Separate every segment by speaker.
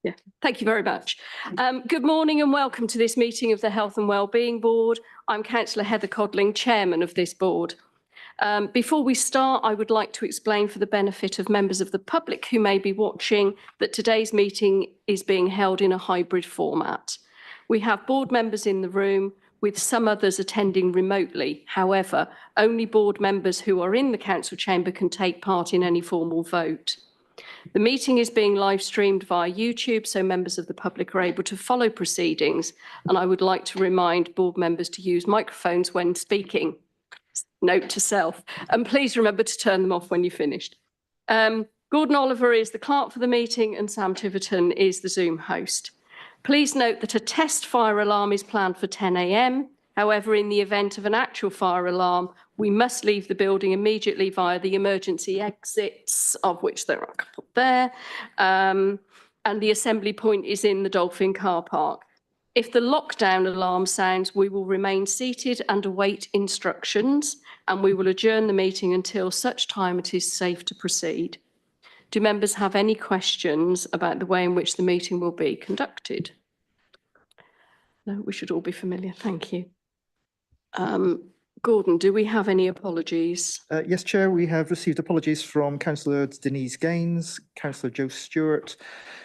Speaker 1: Yeah, thank you very much. Good morning and welcome to this meeting of the Health and Wellbeing Board. I'm Councillor Heather Codling, Chairman of this board. Before we start, I would like to explain for the benefit of members of the public who may be watching that today's meeting is being held in a hybrid format. We have board members in the room with some others attending remotely. However, only board members who are in the council chamber can take part in any formal vote. The meeting is being live streamed via YouTube, so members of the public are able to follow proceedings. And I would like to remind board members to use microphones when speaking. Note to self. And please remember to turn them off when you're finished. Gordon Oliver is the clerk for the meeting and Sam Tiverton is the Zoom host. Please note that a test fire alarm is planned for 10 a.m. However, in the event of an actual fire alarm, we must leave the building immediately via the emergency exits, of which there are a couple there. And the assembly point is in the Dolphin car park. If the lockdown alarm sounds, we will remain seated and await instructions, and we will adjourn the meeting until such time it is safe to proceed. Do members have any questions about the way in which the meeting will be conducted? No, we should all be familiar. Thank you. Gordon, do we have any apologies?
Speaker 2: Yes, Chair, we have received apologies from Councillor Denise Gaines, Councillor Joe Stewart,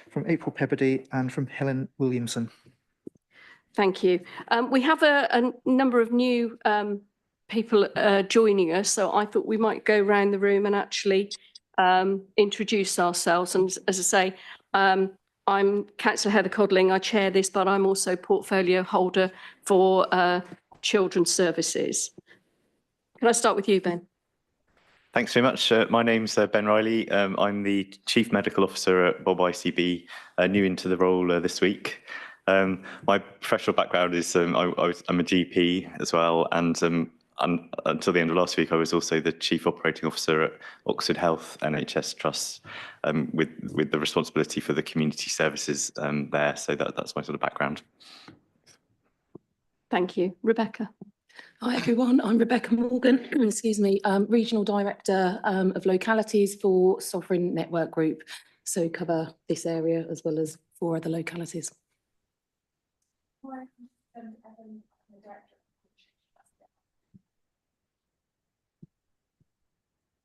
Speaker 2: from April Pebbody and from Helen Williamson. Thank you.
Speaker 1: We have a number of new people joining us, so I thought we might go around the room and actually introduce ourselves. And as I say, I'm Councillor Heather Codling, I chair this, but I'm also portfolio holder for Children's Services. Can I start with you, Ben?
Speaker 3: Thanks very much. My name's Ben Riley. I'm the Chief Medical Officer at Bob ICB, new into the role this week. My professional background is I'm a GP as well, and until the end of last week, I was also the Chief Operating Officer at Oxford Health NHS Trust, with the responsibility for the community services there. So that's my sort of background.
Speaker 1: Thank you. Rebecca.
Speaker 4: Hi everyone, I'm Rebecca Morgan, excuse me, Regional Director of Localities for Sovereign Network Group. So cover this area as well as 4 other localities.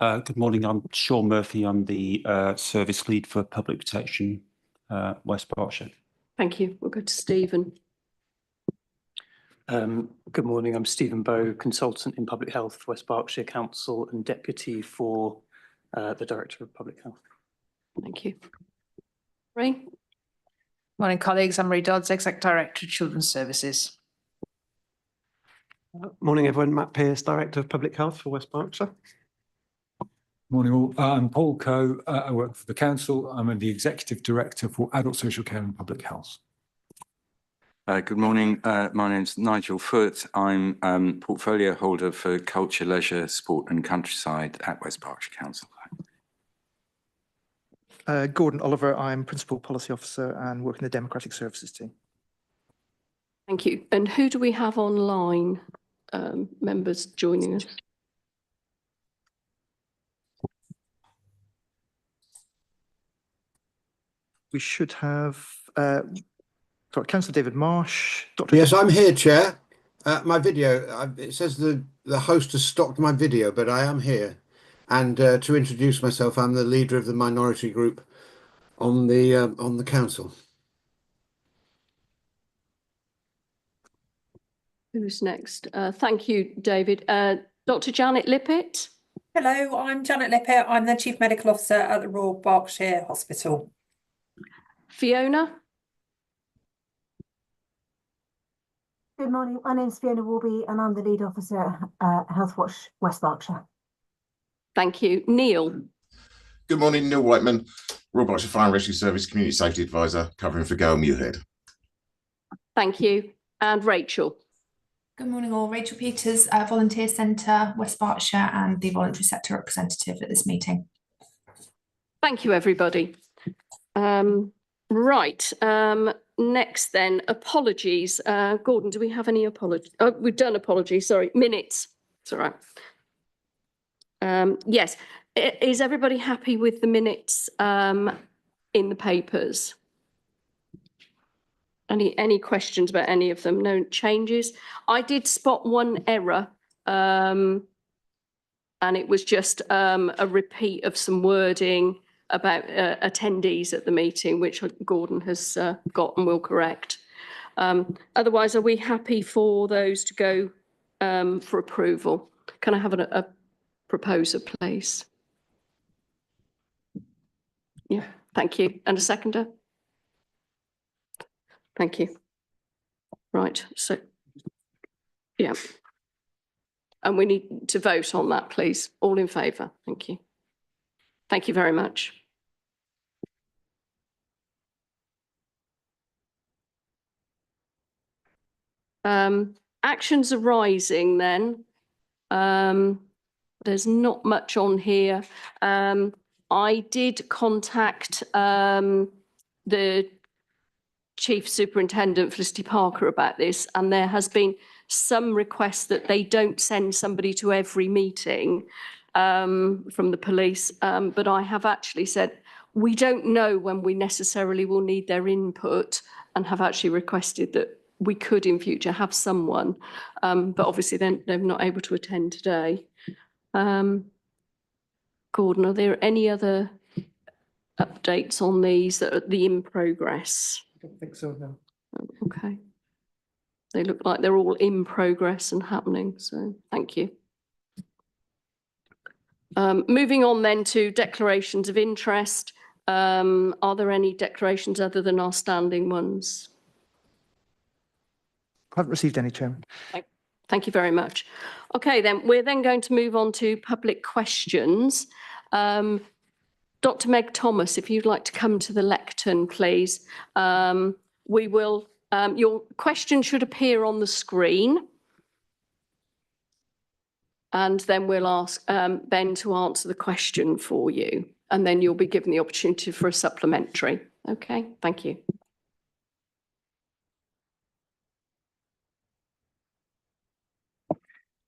Speaker 5: Good morning, I'm Sean Murphy. I'm the Service Lead for Public Protection, West Berkshire.
Speaker 1: Thank you. We'll go to Stephen.
Speaker 6: Good morning, I'm Stephen Bow, Consultant in Public Health, West Berkshire Council and Deputy for the Director of Public Health.
Speaker 1: Thank you. Ray?
Speaker 7: Morning, colleagues. I'm Ray Dodds, Exec Director of Children's Services.
Speaker 8: Morning, everyone. Matt Pearce, Director of Public Health for West Berkshire.
Speaker 9: Morning, all. I'm Paul Coe. I work for the Council. I'm the Executive Director for Adult Social Care and Public Health.
Speaker 10: Good morning. My name's Nigel Foote. I'm portfolio holder for Culture, Leisure, Sport and Countryside at West Berkshire Council.
Speaker 2: Gordon Oliver. I'm Principal Policy Officer and work in the Democratic Services team.
Speaker 1: Thank you. And who do we have online, members joining us?
Speaker 2: We should have Councillor David Marsh. Dr.
Speaker 11: Yes, I'm here, Chair. My video, it says the host has stopped my video, but I am here. And to introduce myself, I'm the leader of the minority group on the council.
Speaker 1: Who's next? Thank you, David. Dr. Janet Lippett.
Speaker 12: Hello, I'm Janet Lippett. I'm the Chief Medical Officer at the Royal Berkshire Hospital.
Speaker 1: Fiona.
Speaker 13: Good morning, my name is Fiona Warby and I'm the Lead Officer at Healthwatch West Berkshire.
Speaker 1: Thank you. Neil.
Speaker 14: Good morning, Neil Whiteman, Royal Berkshire Fire and Rescue Service Community Safety Advisor, covering for Gail Muirhead.
Speaker 1: Thank you. And Rachel.
Speaker 15: Good morning all, Rachel Peters, Volunteer Centre, West Berkshire and the Voluntary Sector Representative at this meeting.
Speaker 1: Thank you, everybody. Right, next then, apologies. Gordon, do we have any apologies? Oh, we've done apologies, sorry, minutes. It's all right. Yes, is everybody happy with the minutes in the papers. Any questions about any of them? No changes. I did spot one error, and it was just a repeat of some wording about attendees at the meeting, which Gordon has got and will correct. Otherwise, are we happy for those to go for approval? Can I have a proposer, please? Yeah, thank you. And a seconder? Thank you. Right, so, yeah. And we need to vote on that, please. All in favour? Thank you. Thank you very much. Actions arising then. There's not much on here. I did contact the Chief Superintendent, Felicity Parker, about this, and there has been some request that they don't send somebody to every meeting from the police, but I have actually said we don't know when we necessarily will need their input, and have actually requested that we could in future have someone, but obviously then they're not able to attend today. Gordon, are there any other updates on these that are in progress?
Speaker 2: I don't think so, no.
Speaker 1: Okay. They look like they're all in progress and happening, so thank you. Moving on then to declarations of interest. Are there any declarations other than our standing ones?
Speaker 2: I haven't received any, Chairman.
Speaker 1: Thank you very much. Okay, then we're then going to move on to public questions. Dr. Meg Thomas, if you'd like to come to the lectern, please. We will, your question should appear on the screen. And then we'll ask Ben to answer the question for you. And then you'll be given the opportunity for a supplementary. Okay, thank you.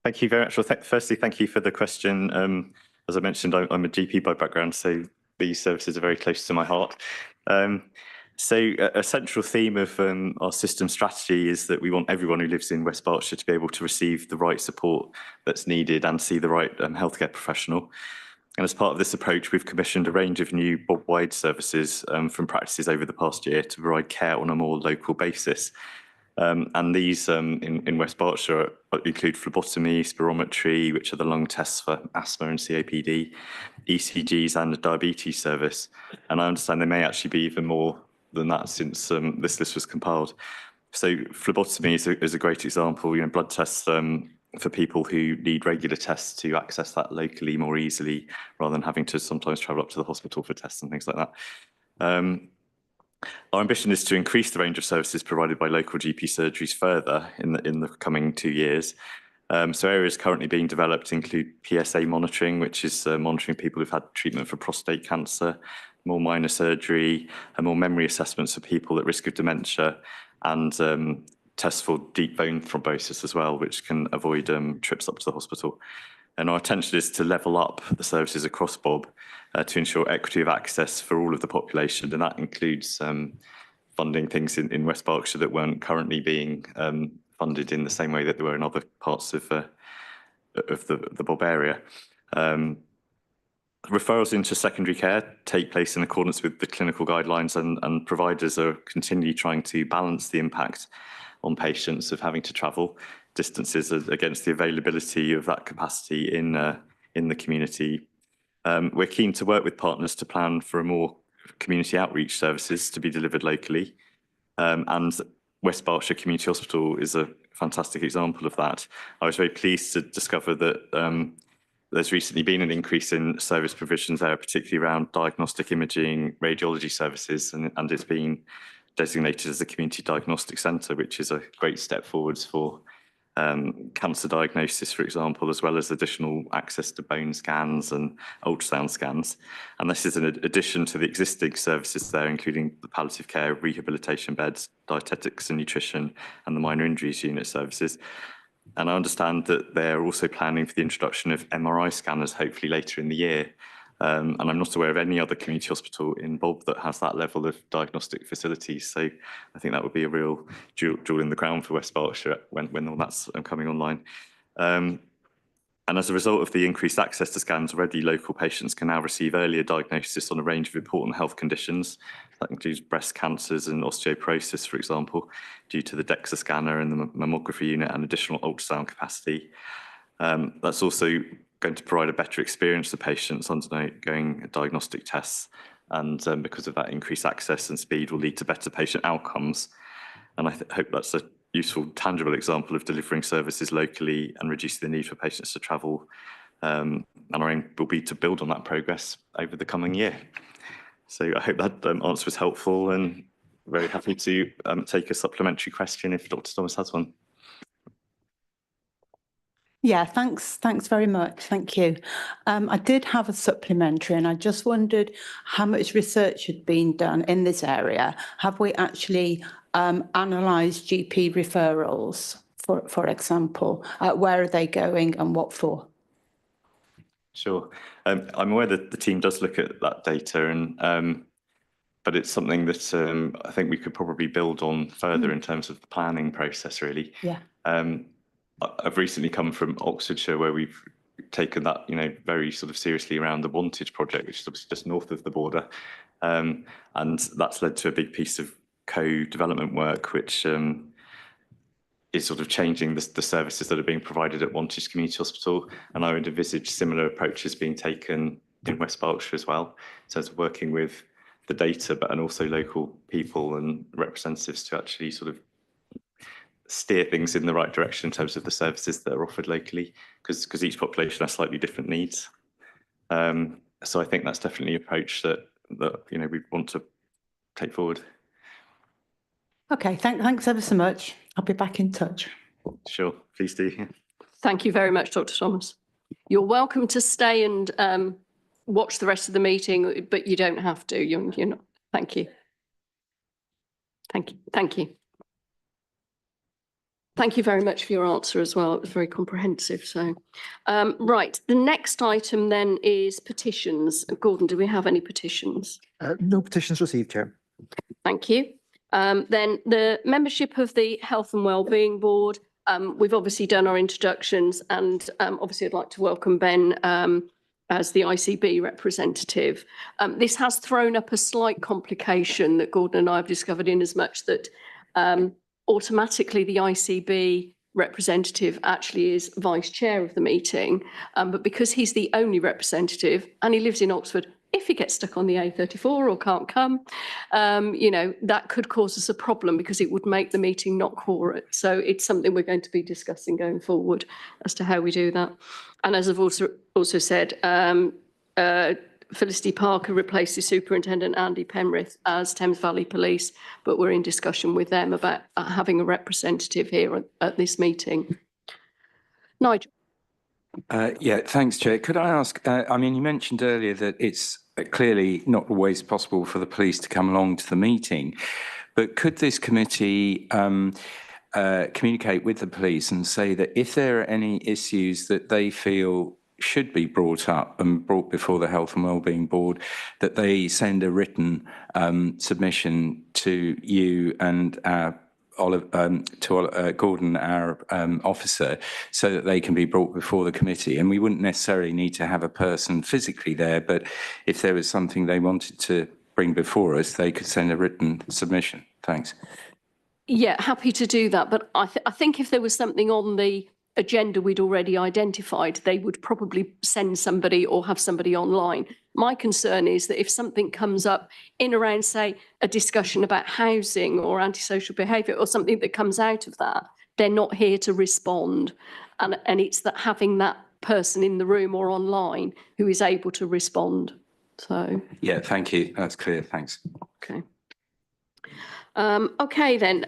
Speaker 3: Thank you very much. Well, firstly, thank you for the question. As I mentioned, I'm a GP by background, so these services are very close to my heart. So a central theme of our system strategy is that we want everyone who lives in West Berkshire to be able to receive the right support that's needed and see the right healthcare professional. And as part of this approach, we've commissioned a range of new bob-wide services from practices over the past year to provide care on a more local basis. And these in West Berkshire include phlebotomy, spirometry, which are the lung tests for asthma and COPD, ECGs and a diabetes service. And I understand there may actually be even more than that since this list was compiled. So phlebotomy is a great example, blood tests for people who need regular tests to access that locally more easily, rather than having to sometimes travel up to the hospital for tests and things like that. Our ambition is to increase the range of services provided by local GP surgeries further in the coming 2 years. So areas currently being developed include PSA monitoring, which is monitoring people who've had treatment for prostate cancer, more minor surgery, and more memory assessments for people at risk of dementia, and tests for deep vein thrombosis as well, which can avoid trips up to the hospital. And our intention is to level up the services across Bob to ensure equity of access for all of the population. And that includes funding things in West Berkshire that weren't currently being funded in the same way that they were in other parts of the Bob area. Referrals into secondary care take place in accordance with the clinical guidelines, and providers are continually trying to balance the impact on patients of having to travel distances against the availability of that capacity in the community. We're keen to work with partners to plan for a more community outreach services to be delivered locally. And West Berkshire Community Hospital is a fantastic example of that. I was very pleased to discover that there's recently been an increase in service provisions there, particularly around diagnostic imaging, radiology services, and it's been designated as a community diagnostic centre, which is a great step forwards for cancer diagnosis, for example, as well as additional access to bone scans and ultrasound scans. And this is an addition to the existing services there, including the palliative care, rehabilitation beds, dietetics and nutrition, and the minor injuries unit services. And I understand that they're also planning for the introduction of MRI scanners, hopefully later in the year. And I'm not aware of any other community hospital in Bob that has that level of diagnostic facilities. So I think that would be a real jewel in the crown for West Berkshire when all that's coming online. And as a result of the increased access to scans already, local patients can now receive earlier diagnosis on a range of important health conditions. That includes breast cancers and osteoporosis, for example, due to the DEXA scanner and the mammography unit and additional ultrasound capacity. That's also going to provide a better experience for patients undergoing diagnostic tests. And because of that increased access and speed will lead to better patient outcomes. And I hope that's a useful, tangible example of delivering services locally and reducing the need for patients to travel. And our aim will be to build on that progress over the coming year. So I hope that answer was helpful, and very happy to take a supplementary question if Dr. Thomas has one.
Speaker 16: Yeah, thanks very much. Thank you. I did have a supplementary, and I just wondered how much research had been done in this area. Have we actually analysed GP referrals, for example? Where are they going and what for?
Speaker 3: Sure. I'm aware that the team does look at that data, and but it's something that I think we could probably build on further in terms of the planning process, really.
Speaker 16: Yeah.
Speaker 3: I've recently come from Oxfordshire, where we've taken that, very sort of seriously around the Wantage project, which is obviously just north of the border, and that's led to a big piece of co-development work, which is sort of changing the services that are being provided at Wantage Community Hospital, and I would envisage similar approaches being taken in West Berkshire as well, in terms of working with the data, and also local people and representatives to actually sort of steer things in the right direction in terms of the services that are offered locally, because each population has slightly different needs. So I think that's definitely an approach that we want to take forward.
Speaker 16: Okay, thanks ever so much. I'll be back in touch.
Speaker 3: Sure, please do.
Speaker 1: Thank you very much, Dr. Thomas. You're welcome to stay and watch the rest of the meeting, but you don't have to. You're not. Thank you. Thank you. Thank you. Thank you very much for your answer as well. It was very comprehensive. So, right, the next item then is petitions. Gordon, do we have any petitions?
Speaker 2: No petitions received, Chair.
Speaker 1: Thank you. Then the membership of the Health and Wellbeing Board. We've obviously done our introductions, and obviously I'd like to welcome Ben as the ICB representative. This has thrown up a slight complication that Gordon and I have discovered, in as much that automatically the ICB representative actually is vice chair of the meeting, but because he's the only representative and he lives in Oxford, if he gets stuck on the A34 or can't come, that could cause us a problem, because it would make the meeting not quorate. So it's something we're going to be discussing going forward as to how we do that. And as I've also said, Felicity Parker replaces Superintendent Andy Penrith as Thames Valley Police, but we're in discussion with them about having a representative here at this meeting. Nigel.
Speaker 10: Yeah, thanks, Chair. Could I ask, you mentioned earlier that it's clearly not always possible for the police to come along to the meeting, but could this committee communicate with the police and say that if there are any issues that they feel should be brought up and brought before the Health and Wellbeing Board, that they send a written submission to you and Gordon, our officer, so that they can be brought before the committee? And we wouldn't necessarily need to have a person physically there, but if there was something they wanted to bring before us, they could send a written submission. Thanks.
Speaker 1: Yeah, happy to do that. But I think if there was something on the agenda we'd already identified, they would probably send somebody or have somebody online. My concern is that if something comes up in around, say, a discussion about housing or antisocial behaviour or something that comes out of that, they're not here to respond. And it's that having that person in the room or online who is able to respond. So. Yeah,
Speaker 10: thank you. That's clear. Thanks.
Speaker 1: Okay. Okay then.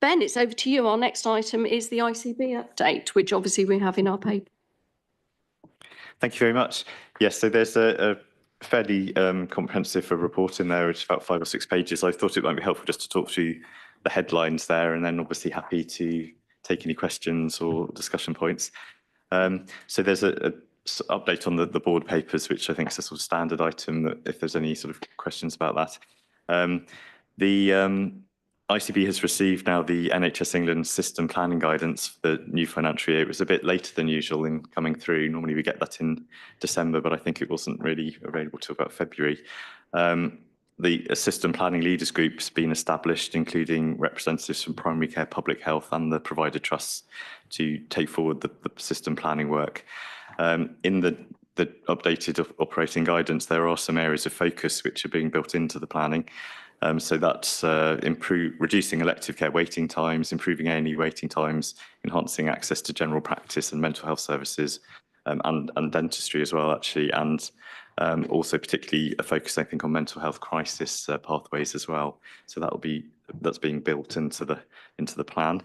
Speaker 1: Ben, it's over to you. Our next item is the ICB update, which obviously we have in our paper.
Speaker 3: Thank you very much. Yes, so there's a fairly comprehensive report in there. It's about 5 or 6 pages. I thought it might be helpful just to talk through the headlines there, and then obviously happy to take any questions or discussion points. So there's a update on the board papers, which I think is a sort of standard item, that if there's any sort of questions about that. The ICB has received now the NHS England system planning guidance for the new financial year. It was a bit later than usual in coming through. Normally we get that in December, but I think it wasn't really available till about February. The system planning leaders group has been established, including representatives from primary care, public health and the provider trusts, to take forward the system planning work. In the updated operating guidance, there are some areas of focus which are being built into the planning. So that's reducing elective care waiting times, improving A&E waiting times, enhancing access to general practice and mental health services, and dentistry as well, actually, and also particularly a focus, I think, on mental health crisis pathways as well. So that's being built into the plan.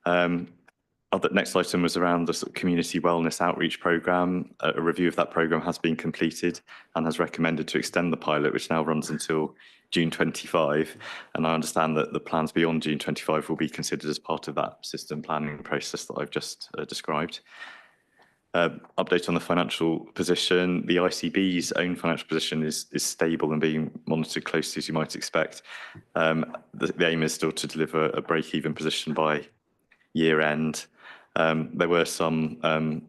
Speaker 3: The next item was around the sort of community wellness outreach programme. A review of that programme has been completed and has recommended to extend the pilot, which now runs until June 25. And I understand that the plans beyond June 25 will be considered as part of that system planning process that I've just described. Update on the financial position. The ICB's own financial position is stable and being monitored closely, as you might expect. The aim is still to deliver a break-even position by year end. There were some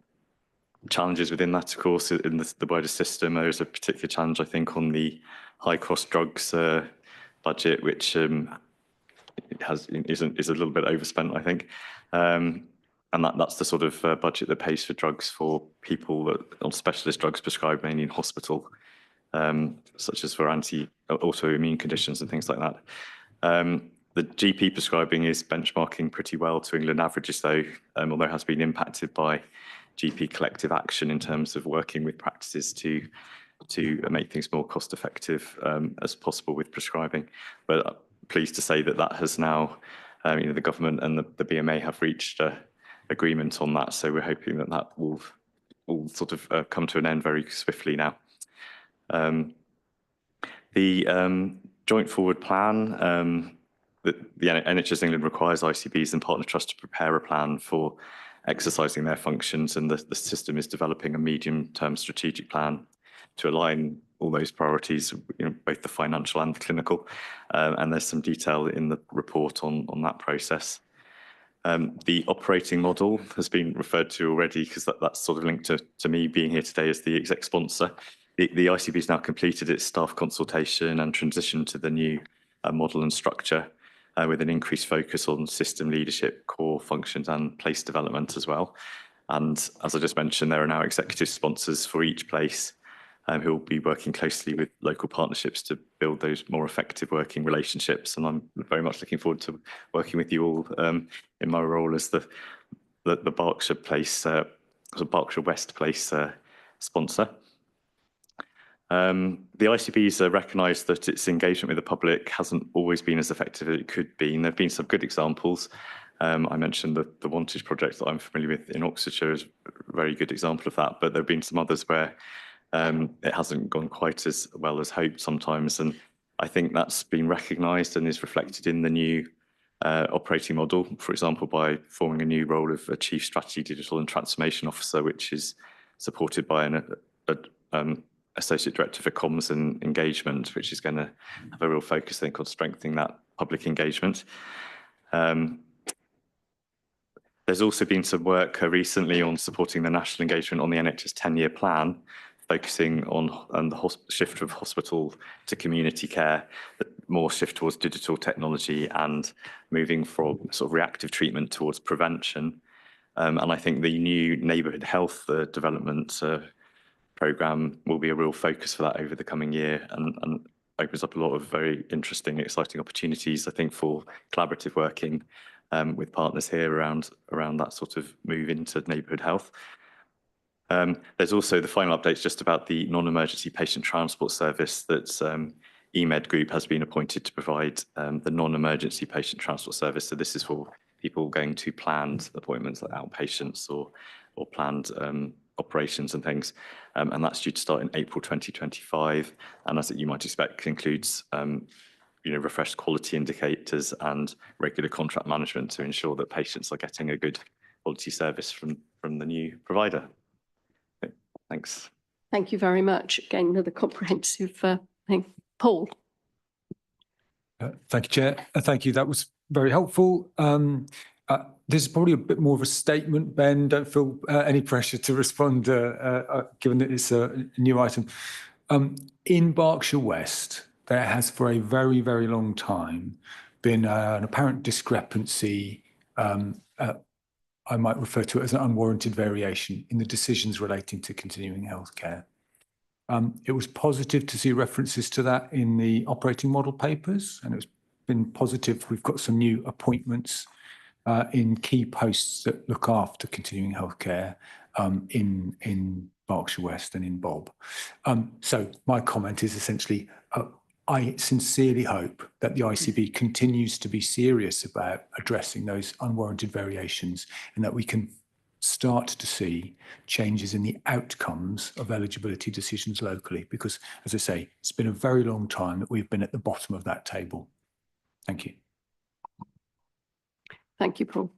Speaker 3: challenges within that, of course, in the wider system. There is a particular challenge, I think, on the high-cost drugs budget, which is a little bit overspent, I think. And that's the sort of budget that pays for drugs for people on specialist drugs prescribed mainly in hospital, such as for autoimmune conditions and things like that. The GP prescribing is benchmarking pretty well to England averages, though, although it has been impacted by GP collective action in terms of working with practices to make things more cost effective as possible with prescribing. But pleased to say that has now, the government and the BMA have reached agreement on that. So we're hoping that will sort of come to an end very swiftly now. The joint forward plan, the NHS England requires ICBs and partner trusts to prepare a plan for exercising their functions, and the system is developing a medium-term strategic plan to align all those priorities, both the financial and the clinical. And there's some detail in the report on that process. The operating model has been referred to already, because that's sort of linked to me being here today as the exec sponsor. The ICB has now completed its staff consultation and transitioned to the new model and structure, with an increased focus on system leadership, core functions and place development as well. And as I just mentioned, there are now executive sponsors for each place, who will be working closely with local partnerships to build those more effective working relationships. And I'm very much looking forward to working with you all in my role as the Berkshire Place, Berkshire West Place sponsor. The ICB's recognised that its engagement with the public hasn't always been as effective as it could be. And there have been some good examples. I mentioned the Wantage project that I'm familiar with in Oxfordshire is a very good example of that, but there have been some others where it hasn't gone quite as well as hoped sometimes. And I think that's been recognised and is reflected in the new operating model, for example, by forming a new role of a Chief Strategy, Digital and Transformation Officer, which is supported by an Associate Director for Comms and Engagement, which is going to have a real focus, I think, on strengthening that public engagement. There's also been some work recently on supporting the national engagement on the NHS 10-year plan, focusing on the shift of hospital to community care, more shift towards digital technology and moving from sort of reactive treatment towards prevention. And I think the new neighbourhood health development programme will be a real focus for that over the coming year, and opens up a lot of very interesting, exciting opportunities, I think, for collaborative working with partners here around that sort of move into neighbourhood health. There's also the final updates just about the non-emergency patient transport service that EMED Group has been appointed to provide the non-emergency patient transport service. So this is for people going to planned appointments like outpatients or planned operations and things. And that's due to start in April 2025. And as you might expect, includes refreshed quality indicators and regular contract management to ensure that patients are getting a good quality service from the new provider. Thanks.
Speaker 1: Thank you very much. Again, another comprehensive thing. Paul.
Speaker 9: Thank you, Chair. Thank you. That was very helpful. This is probably a bit more of a statement, Ben. Don't feel any pressure to respond, given that it's a new item. In Berkshire West, there has for a very, very long time been an apparent discrepancy, I might refer to it as an unwarranted variation in the decisions relating to continuing healthcare. It was positive to see references to that in the operating model papers, and it's been positive. We've got some new appointments in key posts that look after continuing healthcare in Berkshire West and in Bob. So my comment is essentially, I sincerely hope that the ICB continues to be serious about addressing those unwarranted variations and that we can start to see changes in the outcomes of eligibility decisions locally, because, as I say, it's been a very long time that we've been at the bottom of that table. Thank you.
Speaker 1: Thank you, Paul.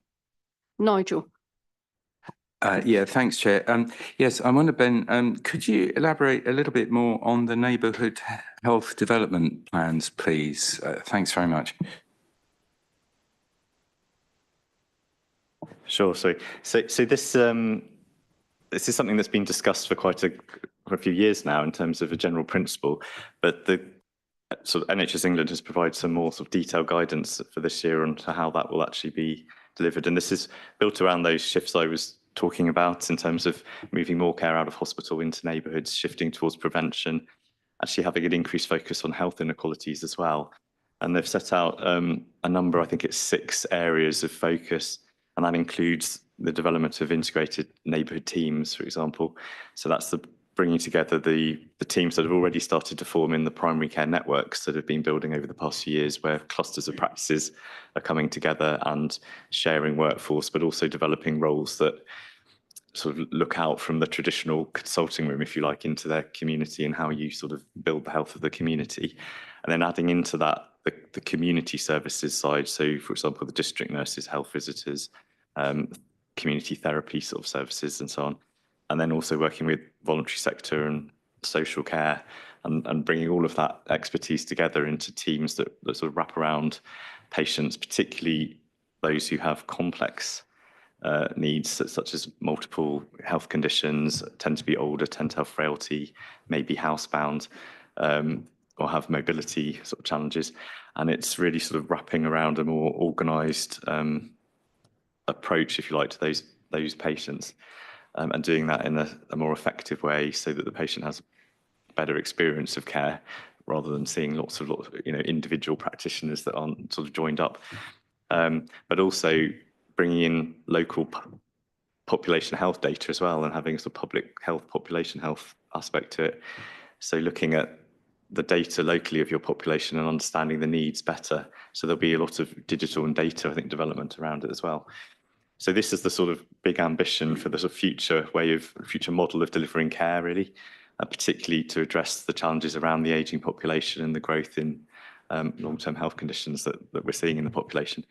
Speaker 1: Nigel.
Speaker 10: Yeah, thanks, Chair. Yes, I wonder, Ben, could you elaborate a little bit more on the neighbourhood health development plans, please? Thanks very much.
Speaker 3: Sure. So this is something that's been discussed for quite a few years now in terms of a general principle, but the sort of NHS England has provided some more sort of detailed guidance for this year on how that will actually be delivered. And this is built around those shifts I was talking about in terms of moving more care out of hospital into neighbourhoods, shifting towards prevention, actually having an increased focus on health inequalities as well. And they've set out a number, I think it's 6 areas of focus, and that includes the development of integrated neighbourhood teams, for example. So that's the bringing together the teams that have already started to form in the primary care networks that have been building over the past few years, where clusters of practices are coming together and sharing workforce, but also developing roles that sort of look out from the traditional consulting room, if you like, into their community and how you sort of build the health of the community. And then adding into that the community services side. So, for example, the district nurses, health visitors, community therapy sort of services and so on. And then also working with voluntary sector and social care and bringing all of that expertise together into teams that sort of wrap around patients, particularly those who have complex needs such as multiple health conditions, tend to be older, tend to have frailty, maybe housebound, or have mobility sort of challenges. And it's really sort of wrapping around a more organised approach, if you like, to those patients. And doing that in a more effective way so that the patient has a better experience of care rather than seeing lots of individual practitioners that aren't sort of joined up. But also bringing in local population health data as well and having a sort of public health, population health aspect to it. So looking at the data locally of your population and understanding the needs better. So there'll be a lot of digital and data, I think, development around it as well. So this is the sort of big ambition for the sort of future model of delivering care, really, particularly to address the challenges around the ageing population and the growth in long-term health conditions that we're seeing in the population.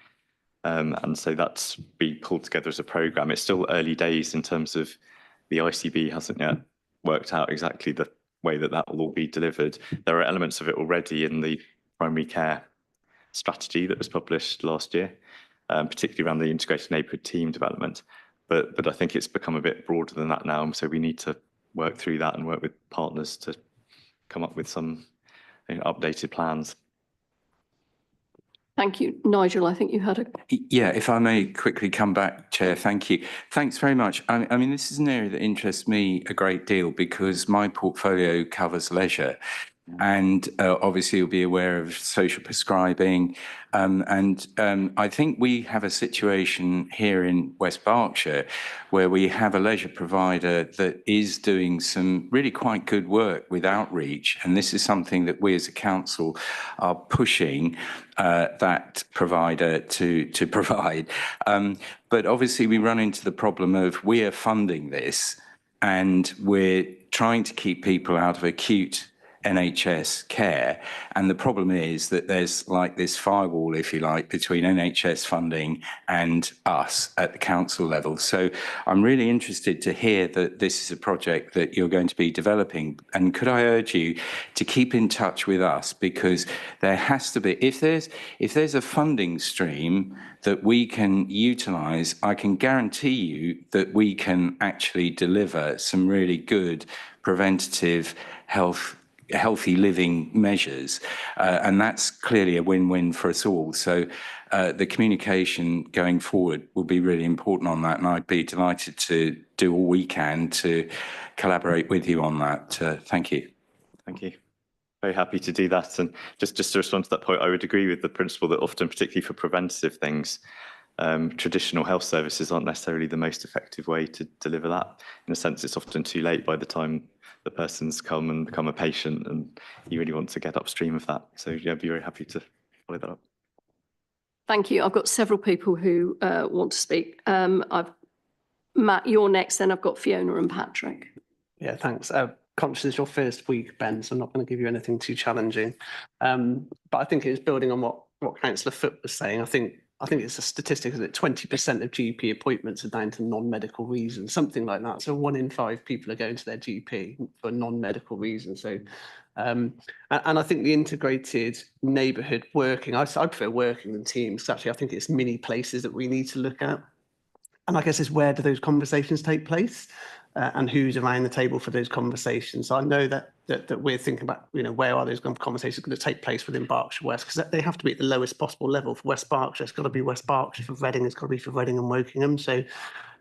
Speaker 3: And so that's being pulled together as a programme. It's still early days in terms of the ICB hasn't yet worked out exactly the way that will all be delivered. There are elements of it already in the primary care strategy that was published last year. Particularly around the integrated neighbourhood team development. But I think it's become a bit broader than that now. So we need to work through that and work with partners to come up with some updated plans.
Speaker 1: Thank you. Nigel, I think you had a...
Speaker 10: Yeah, if I may quickly come back, Chair, thank you. Thanks very much. I mean, this is an area that interests me a great deal because my portfolio covers leisure. And obviously you'll be aware of social prescribing. I think we have a situation here in West Berkshire where we have a leisure provider that is doing some really quite good work with outreach. And this is something that we as a council are pushing that provider to provide. But obviously we run into the problem of we are funding this and we're trying to keep people out of acute NHS care. And the problem is that there's like this firewall, if you like, between NHS funding and us at the council level. So I'm really interested to hear that this is a project that you're going to be developing. And could I urge you to keep in touch with us, because there has to be, if there's a funding stream that we can utilise, I can guarantee you that we can actually deliver some really good preventative healthy living measures, and that's clearly a win-win for us all. So the communication going forward will be really important on that, and I'd be delighted to do all we can to collaborate with you on that. Thank you.
Speaker 3: Thank you. Very happy to do that. And just to respond to that point, I would agree with the principle that often, particularly for preventative things, traditional health services aren't necessarily the most effective way to deliver that. In a sense, it's often too late by the time the person's come and become a patient, and you really want to get upstream of that. So yeah, I'd be very happy to follow that up.
Speaker 1: Thank you. I've got several people who want to speak. Matt, you're next, then I've got Fiona and Patrick.
Speaker 8: Yeah, thanks. Conscious it's your first week, Ben, so I'm not going to give you anything too challenging. But I think it's building on what Councillor Foote was saying. I think it's a statistic that 20% of GP appointments are down to non-medical reasons, something like that. So 1 in 5 people are going to their GP for non-medical reasons. So, and I think the integrated neighbourhood working, I prefer working than teams. Actually, I think it's mini places that we need to look at. And I guess it's where do those conversations take place, and who's around the table for those conversations. So I know that we're thinking about, where are those conversations going to take place within Berkshire West, because they have to be at the lowest possible level. For West Berkshire, it's got to be West Berkshire. For Reading, it's got to be for Reading and Wokingham. So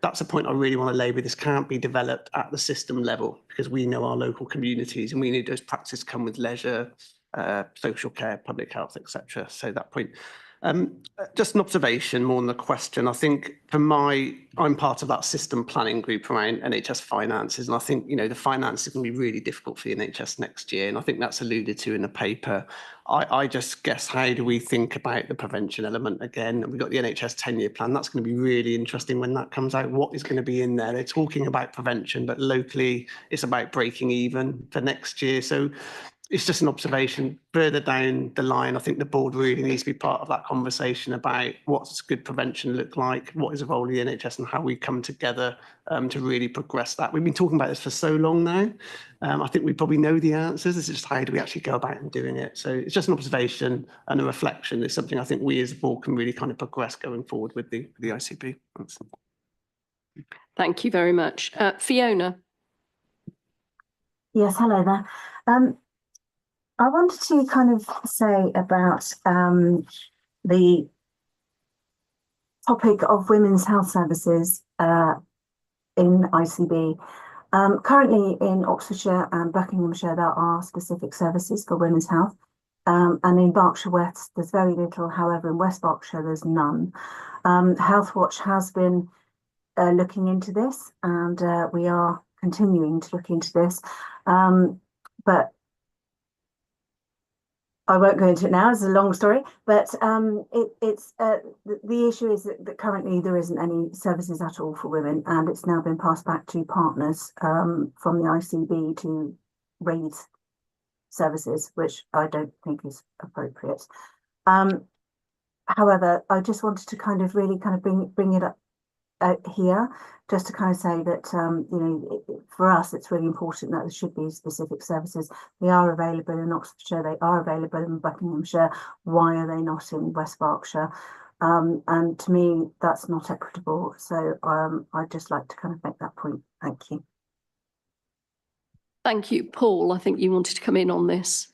Speaker 8: that's a point I really want to labour. This can't be developed at the system level, because we know our local communities and we need those practices come with leisure, social care, public health, etc. So that point. Just an observation more than a question. I think I'm part of that system planning group around NHS finances, and I think the finances are going to be really difficult for the NHS next year, and I think that's alluded to in the paper. I just guess, how do we think about the prevention element again? We've got the NHS 10-year plan. That's going to be really interesting when that comes out. What is going to be in there? They're talking about prevention, but locally it's about breaking even for next year. So it's just an observation. Further down the line, I think the board really needs to be part of that conversation about what's good prevention look like, what is the role of the NHS, and how we come together to really progress that. We've been talking about this for so long now. I think we probably know the answers. It's just how do we actually go about and doing it. So it's just an observation and a reflection. It's something I think we as a board can really kind of progress going forward with the ICB. Thanks.
Speaker 1: Thank you very much. Fiona.
Speaker 13: Yes, hello there. I wanted to kind of say about the topic of women's health services in ICB. Currently in Oxfordshire and Buckinghamshire, there are specific services for women's health. And in Berkshire West, there's very little. However, in West Berkshire, there's none. Healthwatch has been looking into this, and we are continuing to look into this. But I won't go into it now, it's a long story, but the issue is that currently there isn't any services at all for women, and it's now been passed back to partners from the ICB to raise services, which I don't think is appropriate. However, I just wanted to kind of really kind of bring it up here, just to kind of say that for us it's really important that there should be specific services. They are available in Oxfordshire, they are available in Buckinghamshire. Why are they not in West Berkshire? And to me that's not equitable, so I'd just like to kind of make that point. Thank you.
Speaker 1: Thank you. Paul, I think you wanted to come in on this.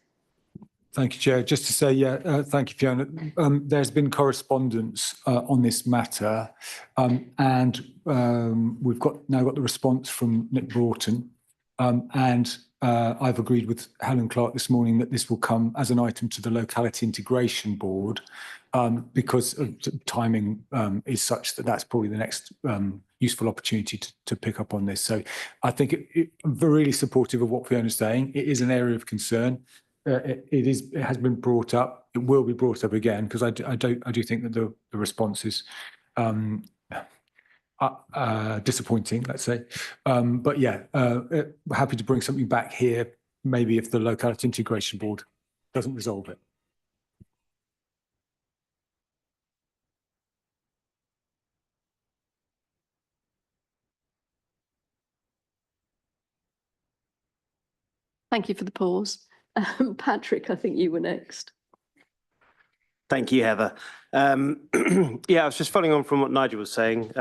Speaker 9: Thank you, Chair. Just to say, thank you, Fiona. There's been correspondence on this matter, and we've now got the response from Nick Broughton, and I've agreed with Helen Clark this morning that this will come as an item to the Locality Integration Board, because timing is such that that's probably the next useful opportunity to pick up on this. So I think I'm really supportive of what Fiona's saying. It is an area of concern. It has been brought up. It will be brought up again, because I do think that the response is disappointing, let's say. But yeah, happy to bring something back here maybe if the locality integration board doesn't resolve it.
Speaker 1: Thank you for the pause. Patrick, I think you were next.
Speaker 17: Thank you, Heather. Yeah, I was just following on from what Nigel was saying.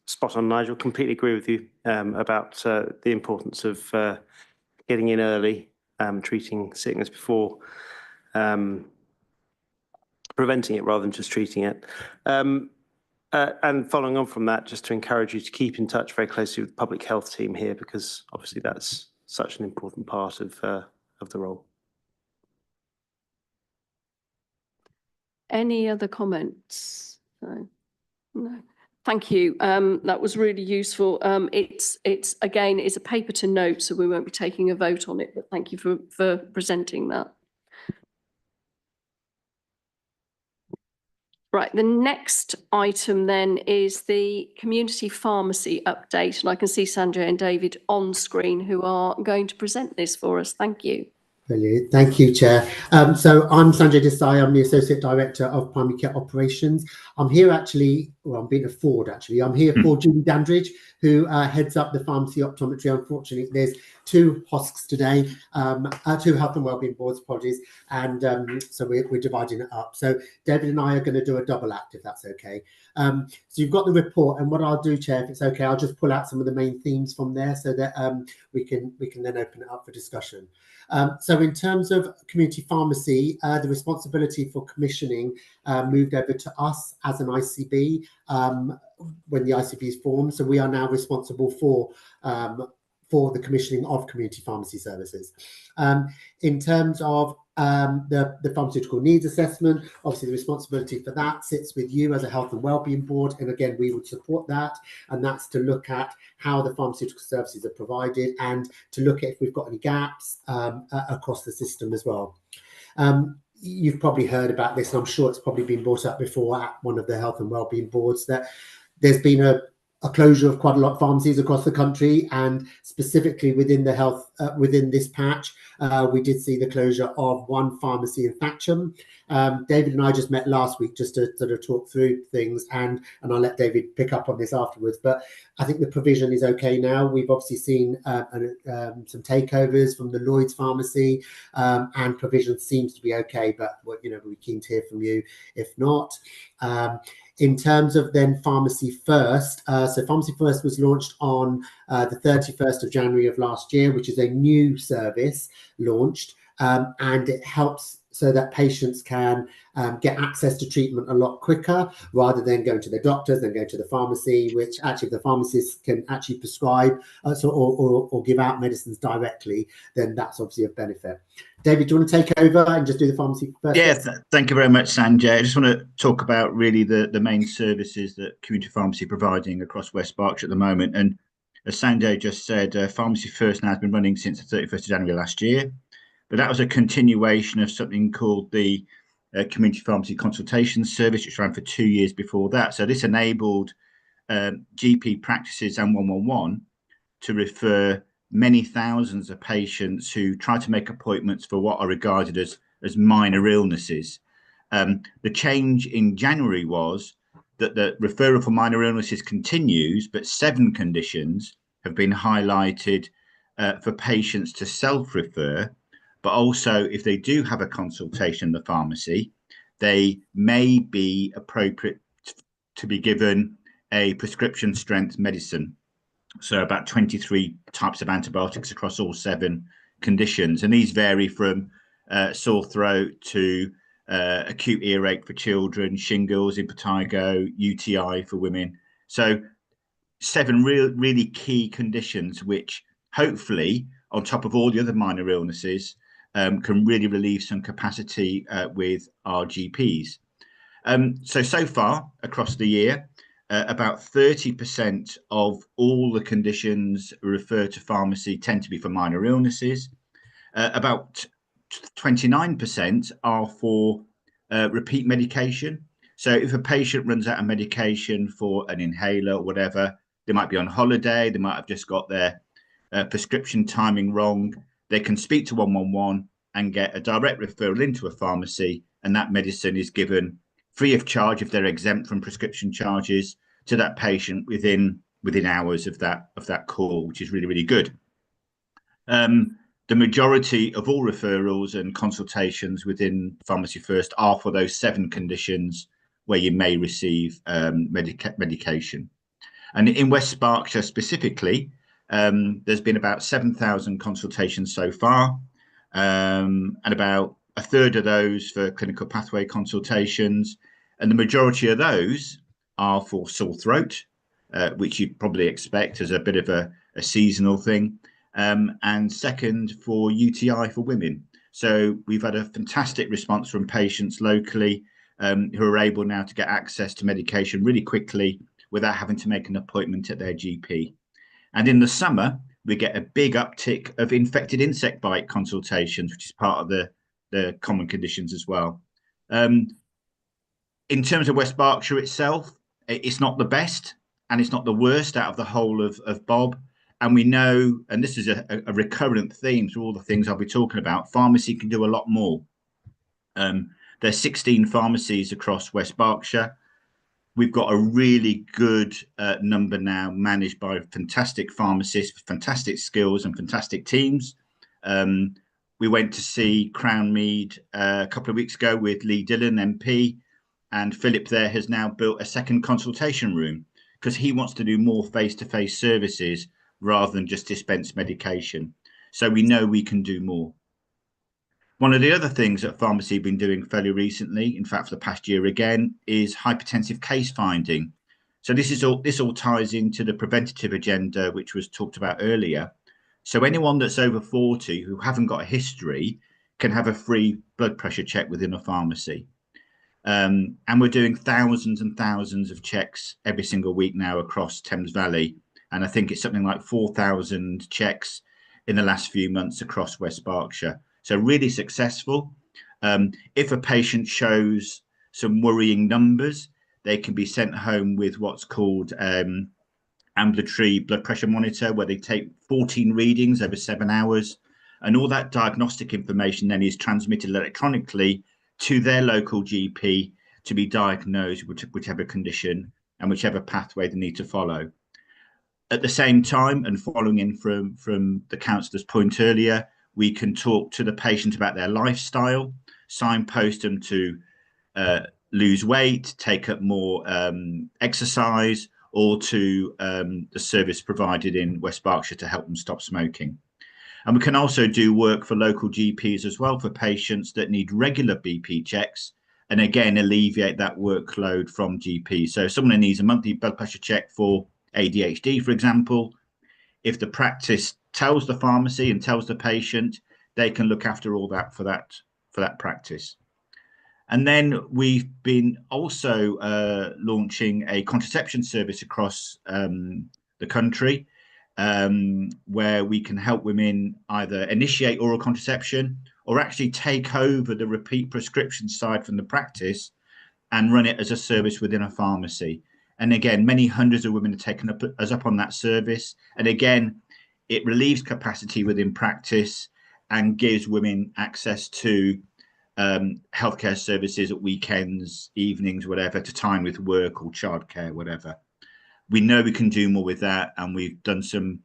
Speaker 17: Spot on, Nigel. Completely agree with you about the importance of getting in early, treating sickness before preventing it rather than just treating it. And following on from that, just to encourage you to keep in touch very closely with the public health team here, because obviously that's such an important part of the role.
Speaker 1: Any other comments? No. Thank you. That was really useful. It's again, it's a paper to note, so we won't be taking a vote on it, but thank you for presenting that. Right, the next item then is the community pharmacy update, and I can see Sanjay and David on screen who are going to present this for us. Thank you.
Speaker 18: Brilliant. Thank you, Chair. So I'm Sanjay Desai. I'm the Associate Director of Primary Care Operations. I'm here actually, well, I'm being a Ford actually. I'm here for Julie Dandridge, who heads up the pharmacy optometry. Unfortunately, there's two HOSCs today, two health and wellbeing boards, apologies. And so we're dividing it up. So David and I are going to do a double act, if that's okay. So you've got the report, and what I'll do, Chair, if it's okay, I'll just pull out some of the main themes from there so that we can then open it up for discussion. So in terms of community pharmacy, the responsibility for commissioning moved over to us as an ICB when the ICB is formed. So we are now responsible for the commissioning of community pharmacy services. In terms of the pharmaceutical needs assessment, obviously the responsibility for that sits with you as a health and wellbeing board, and again we would support that, and that's to look at how the pharmaceutical services are provided and to look at if we've got any gaps across the system as well. You've probably heard about this, and I'm sure it's probably been brought up before at one of the health and wellbeing boards, that there's been a closure of quite a lot of pharmacies across the country, and specifically within the health, within this patch, we did see the closure of one pharmacy in Thatcham. David and I just met last week just to sort of talk through things, and I'll let David pick up on this afterwards. But I think the provision is okay now. We've obviously seen some takeovers from the Lloyd's pharmacy, and provision seems to be okay. But we're keen to hear from you if not. In terms of then Pharmacy First, so Pharmacy First was launched on the 31st of January of last year, which is a new service launched, and it helps so that patients can get access to treatment a lot quicker rather than going to their doctors, then go to the pharmacy, which actually the pharmacists can actually prescribe or give out medicines directly, then that's obviously a benefit. David, do you want to take over and just do the Pharmacy First?
Speaker 19: Yes, thank you very much, Sanjay. I just want to talk about really the main services that community pharmacy are providing across West Berkshire at the moment. And as Sanjay just said, Pharmacy First now has been running since the 31st of January last year. But that was a continuation of something called the Community Pharmacy Consultation Service, which ran for 2 years before that. So this enabled GP practices and 111 to refer many thousands of patients who try to make appointments for what are regarded as minor illnesses. The change in January was that the referral for minor illnesses continues, but 7 conditions have been highlighted for patients to self-refer. But also, if they do have a consultation in the pharmacy, they may be appropriate to be given a prescription strength medicine. So about 23 types of antibiotics across all 7 conditions. And these vary from sore throat to acute earache for children, shingles, impetigo, UTI for women. So 7 really key conditions, which hopefully, on top of all the other minor illnesses, can really relieve some capacity with our GPs. So far across the year, about 30% of all the conditions referred to pharmacy tend to be for minor illnesses. About 29% are for repeat medication. So if a patient runs out of medication for an inhaler or whatever, they might be on holiday, they might have just got their prescription timing wrong. they can speak to 111 and get a direct referral into a pharmacy, and that medicine is given free of charge if they're exempt from prescription charges to that patient within hours of that call, which is really, really good. The majority of all referrals and consultations within Pharmacy First are for those 7 conditions where you may receive medication. And in West Berkshire specifically, there's been about 7,000 consultations so far, and about a third of those for clinical pathway consultations. And the majority of those are for sore throat, which you'd probably expect as a bit of a seasonal thing. And second, for UTI for women. So we've had a fantastic response from patients locally who are able now to get access to medication really quickly without having to make an appointment at their GP. And in the summer, we get a big uptick of infected insect bite consultations, which is part of the common conditions as well. In terms of West Berkshire itself, it's not the best and it's not the worst out of the whole of Bob. And we know, and this is a recurrent theme through all the things I'll be talking about, pharmacy can do a lot more. There's 16 pharmacies across West Berkshire. We've got a really good number now managed by fantastic pharmacists with fantastic skills and fantastic teams. We went to see Crown Mead a couple of weeks ago with Lee Dillon, MP, and Philip there has now built a second consultation room because he wants to do more face-to-face services rather than just dispense medication. So we know we can do more. One of the other things that pharmacy have been doing fairly recently, in fact for the past year again, is hypertensive case finding. So this all ties into the preventative agenda, which was talked about earlier. So anyone that's over 40 who haven't got a history can have a free blood pressure check within a pharmacy. And we're doing thousands and thousands of checks every single week now across Thames Valley. And I think it's something like 4,000 checks in the last few months across West Berkshire. So really successful. If a patient shows some worrying numbers, they can be sent home with what's called ambulatory blood pressure monitor, where they take 14 readings over 7 hours. And all that diagnostic information then is transmitted electronically to their local GP to be diagnosed with whichever condition and whichever pathway they need to follow. At the same time, and following in from the counsellor's point earlier, we can talk to the patient about their lifestyle, signpost them to lose weight, take up more exercise, or to the service provided in West Berkshire to help them stop smoking. And we can also do work for local GPs as well for patients that need regular BP checks, and again, alleviate that workload from GPs. So if someone needs a monthly blood pressure check for ADHD, for example, if the practice tells the pharmacy and tells the patient, they can look after all that for that practice. And then we've been also launching a contraception service across the country, where we can help women either initiate oral contraception or actually take over the repeat prescription side from the practice and run it as a service within a pharmacy. And again, many hundreds of women have taken us up on that service. And again, it relieves capacity within practice and gives women access to healthcare services at weekends, evenings, whatever, to time with work or childcare, whatever. We know we can do more with that, and we've done some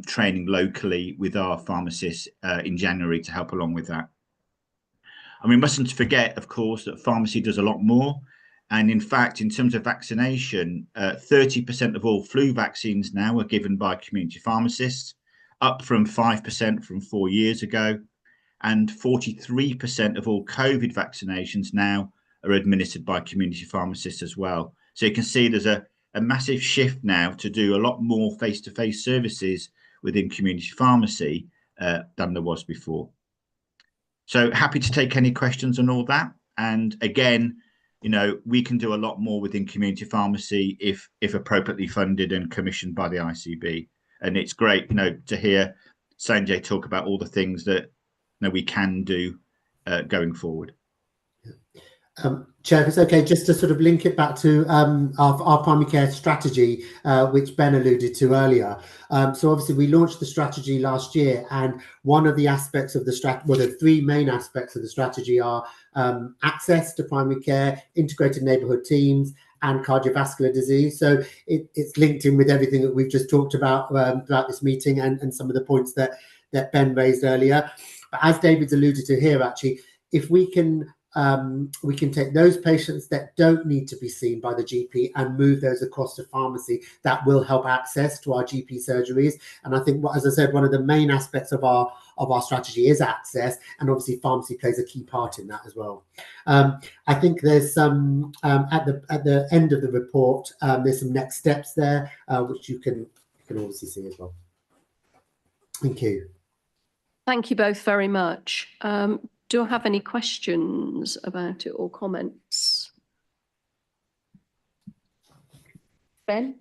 Speaker 19: training locally with our pharmacists in January to help along with that. And we mustn't forget, of course, that pharmacy does a lot more. And in fact, in terms of vaccination, 30% of all flu vaccines now are given by community pharmacists, up from 5% from 4 years ago. And 43% of all COVID vaccinations now are administered by community pharmacists as well. So you can see there's a massive shift now to do a lot more face-to-face services within community pharmacy than there was before. So happy to take any questions on all that. And again, you know, we can do a lot more within community pharmacy if appropriately funded and commissioned by the ICB. And it's great, you know, to hear Sanjay talk about all the things that we can do going forward.
Speaker 18: Chair, if it's okay, just to sort of link it back to our primary care strategy, which Ben alluded to earlier. So obviously we launched the strategy last year, and one of the aspects of the strategy, well, the three main aspects of the strategy are access to primary care, integrated neighbourhood teams, and cardiovascular disease. So it's linked in with everything that we've just talked about throughout this meeting, and some of the points that Ben raised earlier. But as David's alluded to here, actually, if we can take those patients that don't need to be seen by the GP and move those across to pharmacy, that will help access to our GP surgeries. And I think, as I said, one of the main aspects of our strategy is access, and obviously pharmacy plays a key part in that as well. I think there's some at the end of the report, there's some next steps there, which you can obviously see as well. Thank you.
Speaker 1: Thank you both very much. Do I have any questions about it or comments? Ben?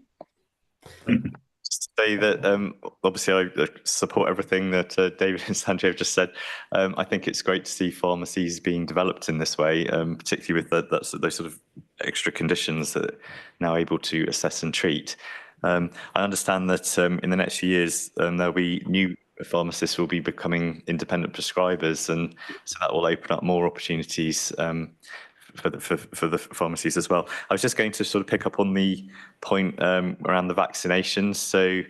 Speaker 3: Just to say that obviously I support everything that David and Sanjay have just said. I think it's great to see pharmacies being developed in this way, particularly with those sort of extra conditions that are now able to assess and treat. I understand that in the next few years there'll be new pharmacists will be becoming independent prescribers, and so that will open up more opportunities for the pharmacies as well. I was just going to sort of pick up on the point around the vaccinations. So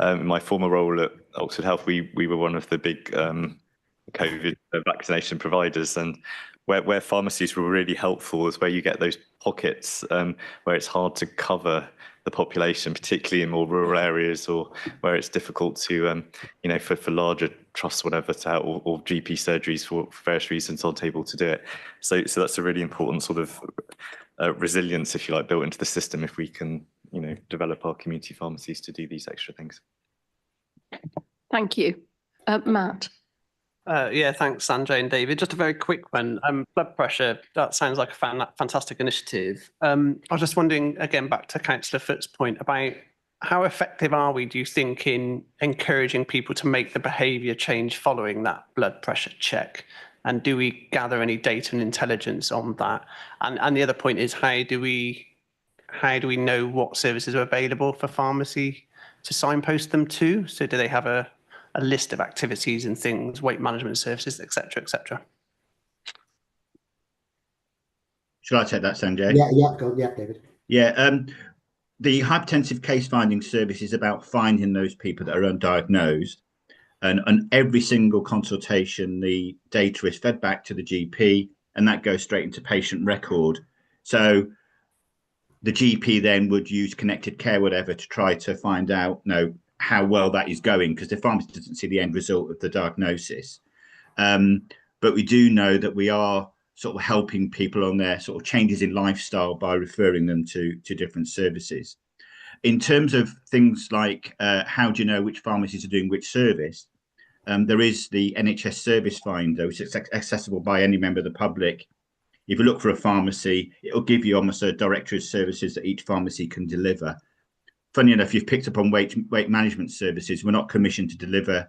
Speaker 3: in my former role at Oxford Health, we were one of the big COVID vaccination providers, and where pharmacies were really helpful is where you get those pockets where it's hard to cover the population, particularly in more rural areas, or where it's difficult to, for larger trusts, whatever, to have, or GP surgeries for various reasons aren't able to do it. So that's a really important sort of resilience, if you like, built into the system if we can, develop our community pharmacies to do these extra things.
Speaker 1: Thank you. Matt?
Speaker 8: Yeah, thanks, Sanjay and David. Just a very quick one. Blood pressure, that sounds like a fantastic initiative. I was just wondering, again, back to Councillor Foot's point about how effective are we, do you think, in encouraging people to make the behaviour change following that blood pressure check? And do we gather any data and intelligence on that? And the other point is, how do we know what services are available for pharmacy to signpost them to? So do they have a list of activities and things, weight management services, etc., etc.?
Speaker 19: Shall I take that, Sanjay?
Speaker 18: Yeah, David.
Speaker 19: Yeah, the hypertensive case finding service is about finding those people that are undiagnosed, and on every single consultation, the data is fed back to the GP, and that goes straight into patient record. So the GP then would use connected care, whatever, to try to find out, how well that is going, because the pharmacist doesn't see the end result of the diagnosis. But we do know that we are sort of helping people on their sort of changes in lifestyle by referring them to different services. In terms of things like how do you know which pharmacies are doing which service, there is the NHS Service Finder, which is accessible by any member of the public. If you look for a pharmacy, it'll give you almost a directory of services that each pharmacy can deliver. Funny enough, you've picked up on weight management services. We're not commissioned to deliver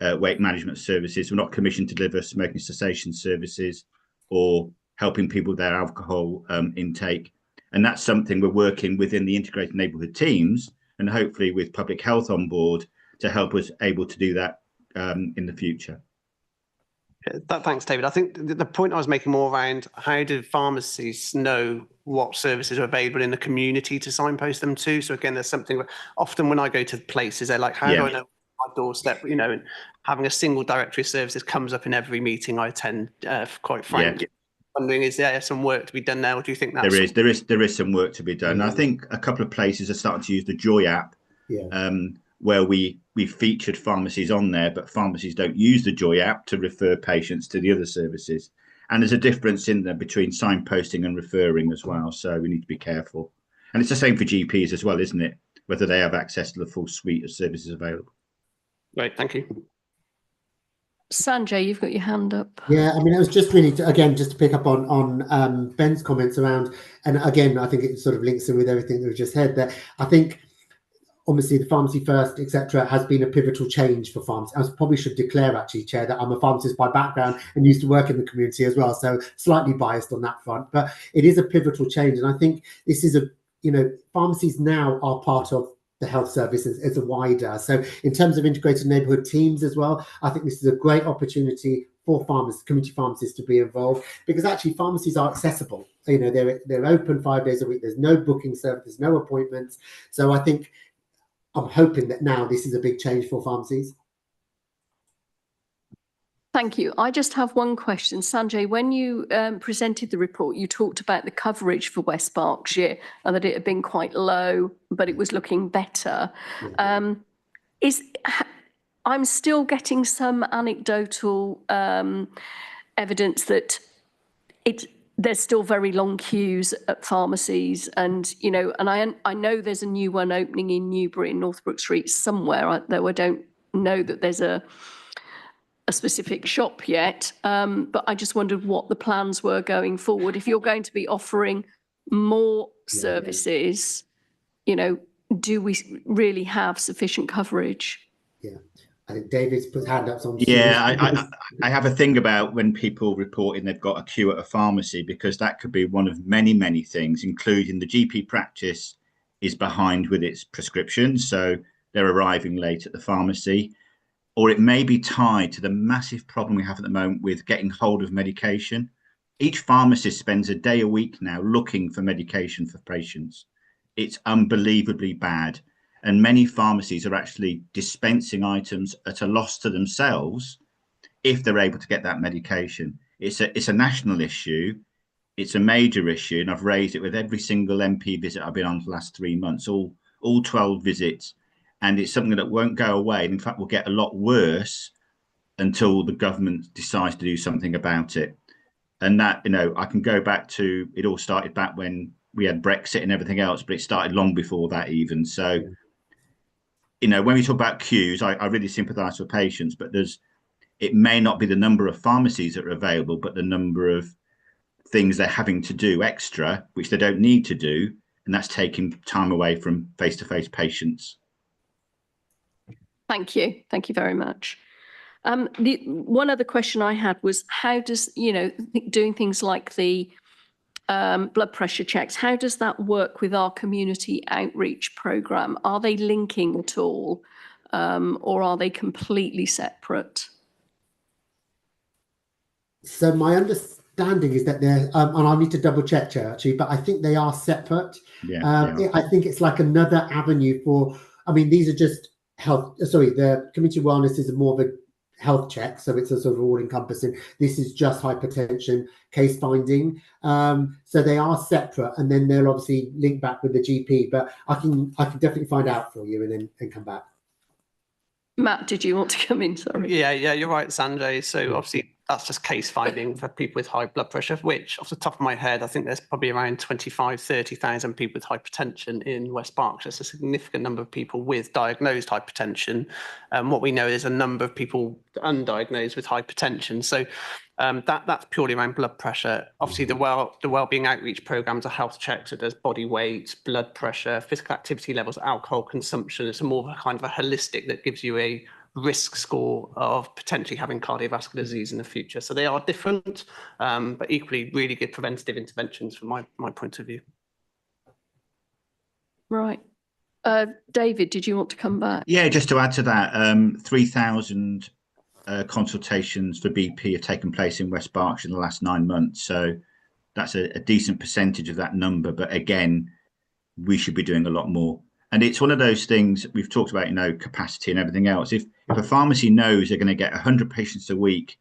Speaker 19: weight management services. We're not commissioned to deliver smoking cessation services or helping people with their alcohol intake. And that's something we're working within the integrated neighbourhood teams, and hopefully with public health on board to help us able to do that in the future.
Speaker 8: Thanks, David. I think the point I was making more around, how do pharmacies know what services are available in the community to signpost them to? So again, there's something, often when I go to places, they're like, how do I know my doorstep? And having a single directory of services comes up in every meeting I attend, quite frankly. Wondering, is there some work to be done there, or do you think that's...
Speaker 19: There is some work to be done. I think a couple of places are starting to use the Joy app, where we featured pharmacies on there, but pharmacies don't use the Joy app to refer patients to the other services. And there's a difference in there between signposting and referring as well. So we need to be careful. And it's the same for GPs as well, isn't it? Whether they have access to the full suite of services available.
Speaker 8: Great, thank you.
Speaker 1: Sanjay, you've got your hand up.
Speaker 18: Yeah, I mean, it was just really, just to pick up on Ben's comments around, and again, I think it sort of links in with everything that we've just heard, that I think obviously the Pharmacy First, etc., has been a pivotal change for pharmacy. I probably should declare, actually, Chair, that I'm a pharmacist by background and used to work in the community as well, so slightly biased on that front. But it is a pivotal change, and I think this is pharmacies now are part of the health service as a wider. So in terms of integrated neighbourhood teams as well, I think this is a great opportunity for pharmacists, community pharmacists, to be involved, because actually pharmacies are accessible. They're open 5 days a week. There's no booking service, there's no appointments. So I think I'm hoping that now this is a big change for pharmacies.
Speaker 1: Thank you. I just have one question. Sanjay, when you presented the report, you talked about the coverage for West Berkshire and that it had been quite low, but it was looking better. I'm still getting some anecdotal evidence that there's still very long queues at pharmacies, and I know there's a new one opening in Newbury in Northbrook Street somewhere, though I don't know that there's a specific shop yet, but I just wondered what the plans were going forward. If you're going to be offering more services, do we really have sufficient coverage?
Speaker 18: Yeah, I think David's put hand up.
Speaker 19: I have a thing about when people reporting they've got a queue at a pharmacy, because that could be one of many things, including the GP practice is behind with its prescriptions, so they're arriving late at the pharmacy. Or it may be tied to the massive problem we have at the moment with getting hold of medication. Each pharmacist spends a day a week now looking for medication for patients. It's unbelievably bad. And many pharmacies are actually dispensing items at a loss to themselves if they're able to get that medication. It's a national issue. It's a major issue. And I've raised it with every single MP visit I've been on for the last 3 months, all 12 visits. And it's something that won't go away. And in fact, will get a lot worse until the government decides to do something about it. And that, I can go back to, it all started back when we had Brexit and everything else, but it started long before that even. So, when we talk about queues, I really sympathise with patients, but it may not be the number of pharmacies that are available, but the number of things they're having to do extra, which they don't need to do. And that's taking time away from face-to-face patients.
Speaker 1: Thank you. Thank you very much. The one other question I had was, how does, doing things like the blood pressure checks, how does that work with our community outreach programme? Are they linking at all, or are they completely separate?
Speaker 18: So my understanding is that they're, and I need to double check, Chair, actually, but I think they are separate. I think it's like another avenue for, these are just the community wellness is more of a health check, so it's a sort of all-encompassing. This is just hypertension case finding, so they are separate, and then they'll obviously link back with the GP. But I can definitely find out for you and then come back.
Speaker 1: Matt, did you want to come in? Sorry.
Speaker 8: Yeah, you're right, Sanjay. So obviously that's just case finding for people with high blood pressure, which off the top of my head, I think there's probably around 30,000 people with hypertension in West Berkshire. It's a significant number of people with diagnosed hypertension. What we know is a number of people undiagnosed with hypertension. So that's purely around blood pressure. Obviously, the Wellbeing outreach programs are health checks. So there's body weight, blood pressure, physical activity levels, alcohol consumption. It's more of a kind of a holistic that gives you a risk score of potentially having cardiovascular disease in the future. So they are different, but equally really good preventative interventions from my point of view.
Speaker 1: Right. David, did you want to come back?
Speaker 19: Yeah, just to add to that, 3,000 consultations for BP have taken place in West Berkshire in the last 9 months. So that's a decent percentage of that number. But again, we should be doing a lot more. And it's one of those things we've talked about, capacity and everything else. If a pharmacy knows they're going to get 100 patients a week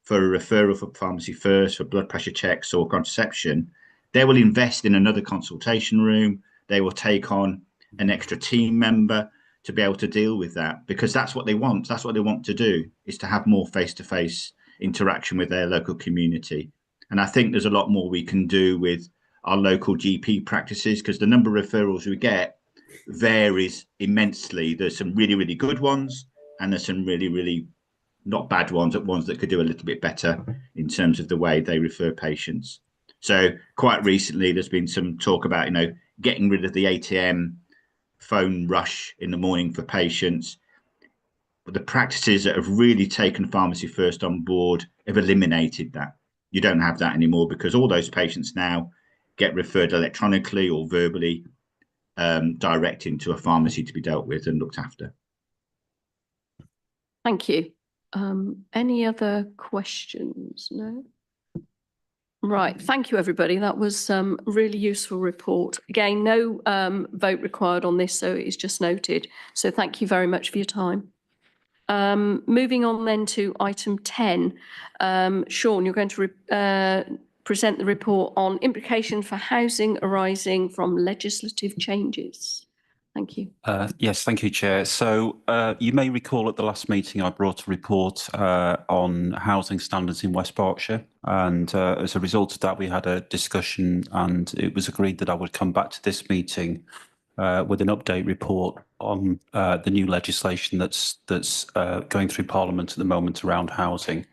Speaker 19: for a referral for Pharmacy First, for blood pressure checks or contraception, they will invest in another consultation room. They will take on an extra team member to be able to deal with that, because that's what they want. That's what they want to do, is to have more face-to-face interaction with their local community. And I think there's a lot more we can do with our local GP practices, because the number of referrals we get varies immensely. There's some really, really good ones, and there's some really, really not bad ones, but ones that could do a little bit better in terms of the way they refer patients. So quite recently, there's been some talk about, getting rid of the ATM phone rush in the morning for patients. But the practices that have really taken Pharmacy First on board have eliminated that. You don't have that anymore because all those patients now get referred electronically or verbally direct into a pharmacy to be dealt with and looked after.
Speaker 1: Thank you. Any other questions? No? Right, thank you, everybody. That was a really useful report. Again, no vote required on this, so it's just noted. So thank you very much for your time. Moving on then to item 10. Sean, you're going to present the report on implications for housing arising from legislative changes. Thank you.
Speaker 5: Yes, thank you, Chair. So you may recall at the last meeting I brought a report on housing standards in West Berkshire, and as a result of that we had a discussion and it was agreed that I would come back to this meeting with an update report on the new legislation that's going through Parliament at the moment around housing.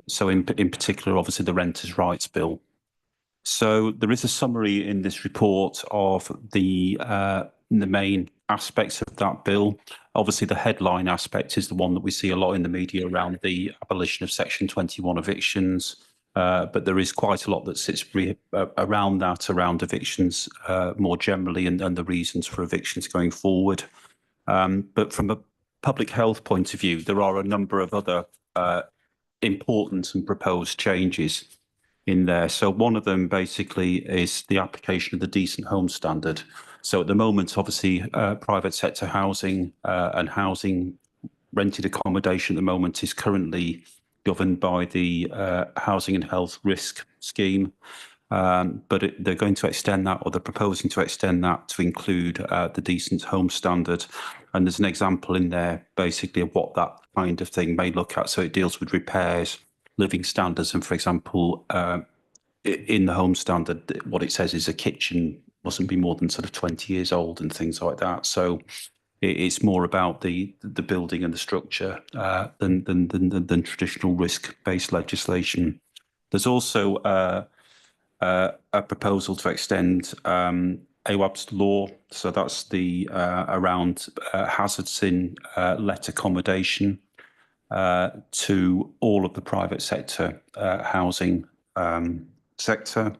Speaker 5: So in particular, obviously, the Renters' Rights Bill. So there is a summary in this report of the main aspects of that bill. Obviously, the headline aspect is the one that we see a lot in the media around the abolition of Section 21 evictions. But there is quite a lot that sits around that, around evictions more generally and the reasons for evictions going forward. But from a public health point of view, there are a number of other important and proposed changes in there. So one of them basically is the application of the Decent Home Standard. So at the moment, obviously, private sector housing and housing rented accommodation at the moment is currently governed by the Housing and Health Risk Scheme. But they're going to extend that, or they're proposing to extend that to include the Decent Home Standard. And there's an example in there, basically, of what that kind of thing may look at. So it deals with repairs, living standards, and for example, in the home standard, what it says is a kitchen mustn't be more than sort of 20 years old and things like that. So it's more about the building and the structure than traditional risk-based legislation. There's also a proposal to extend AWAB's law. So that's the around hazards in let accommodation to all of the private sector housing sector.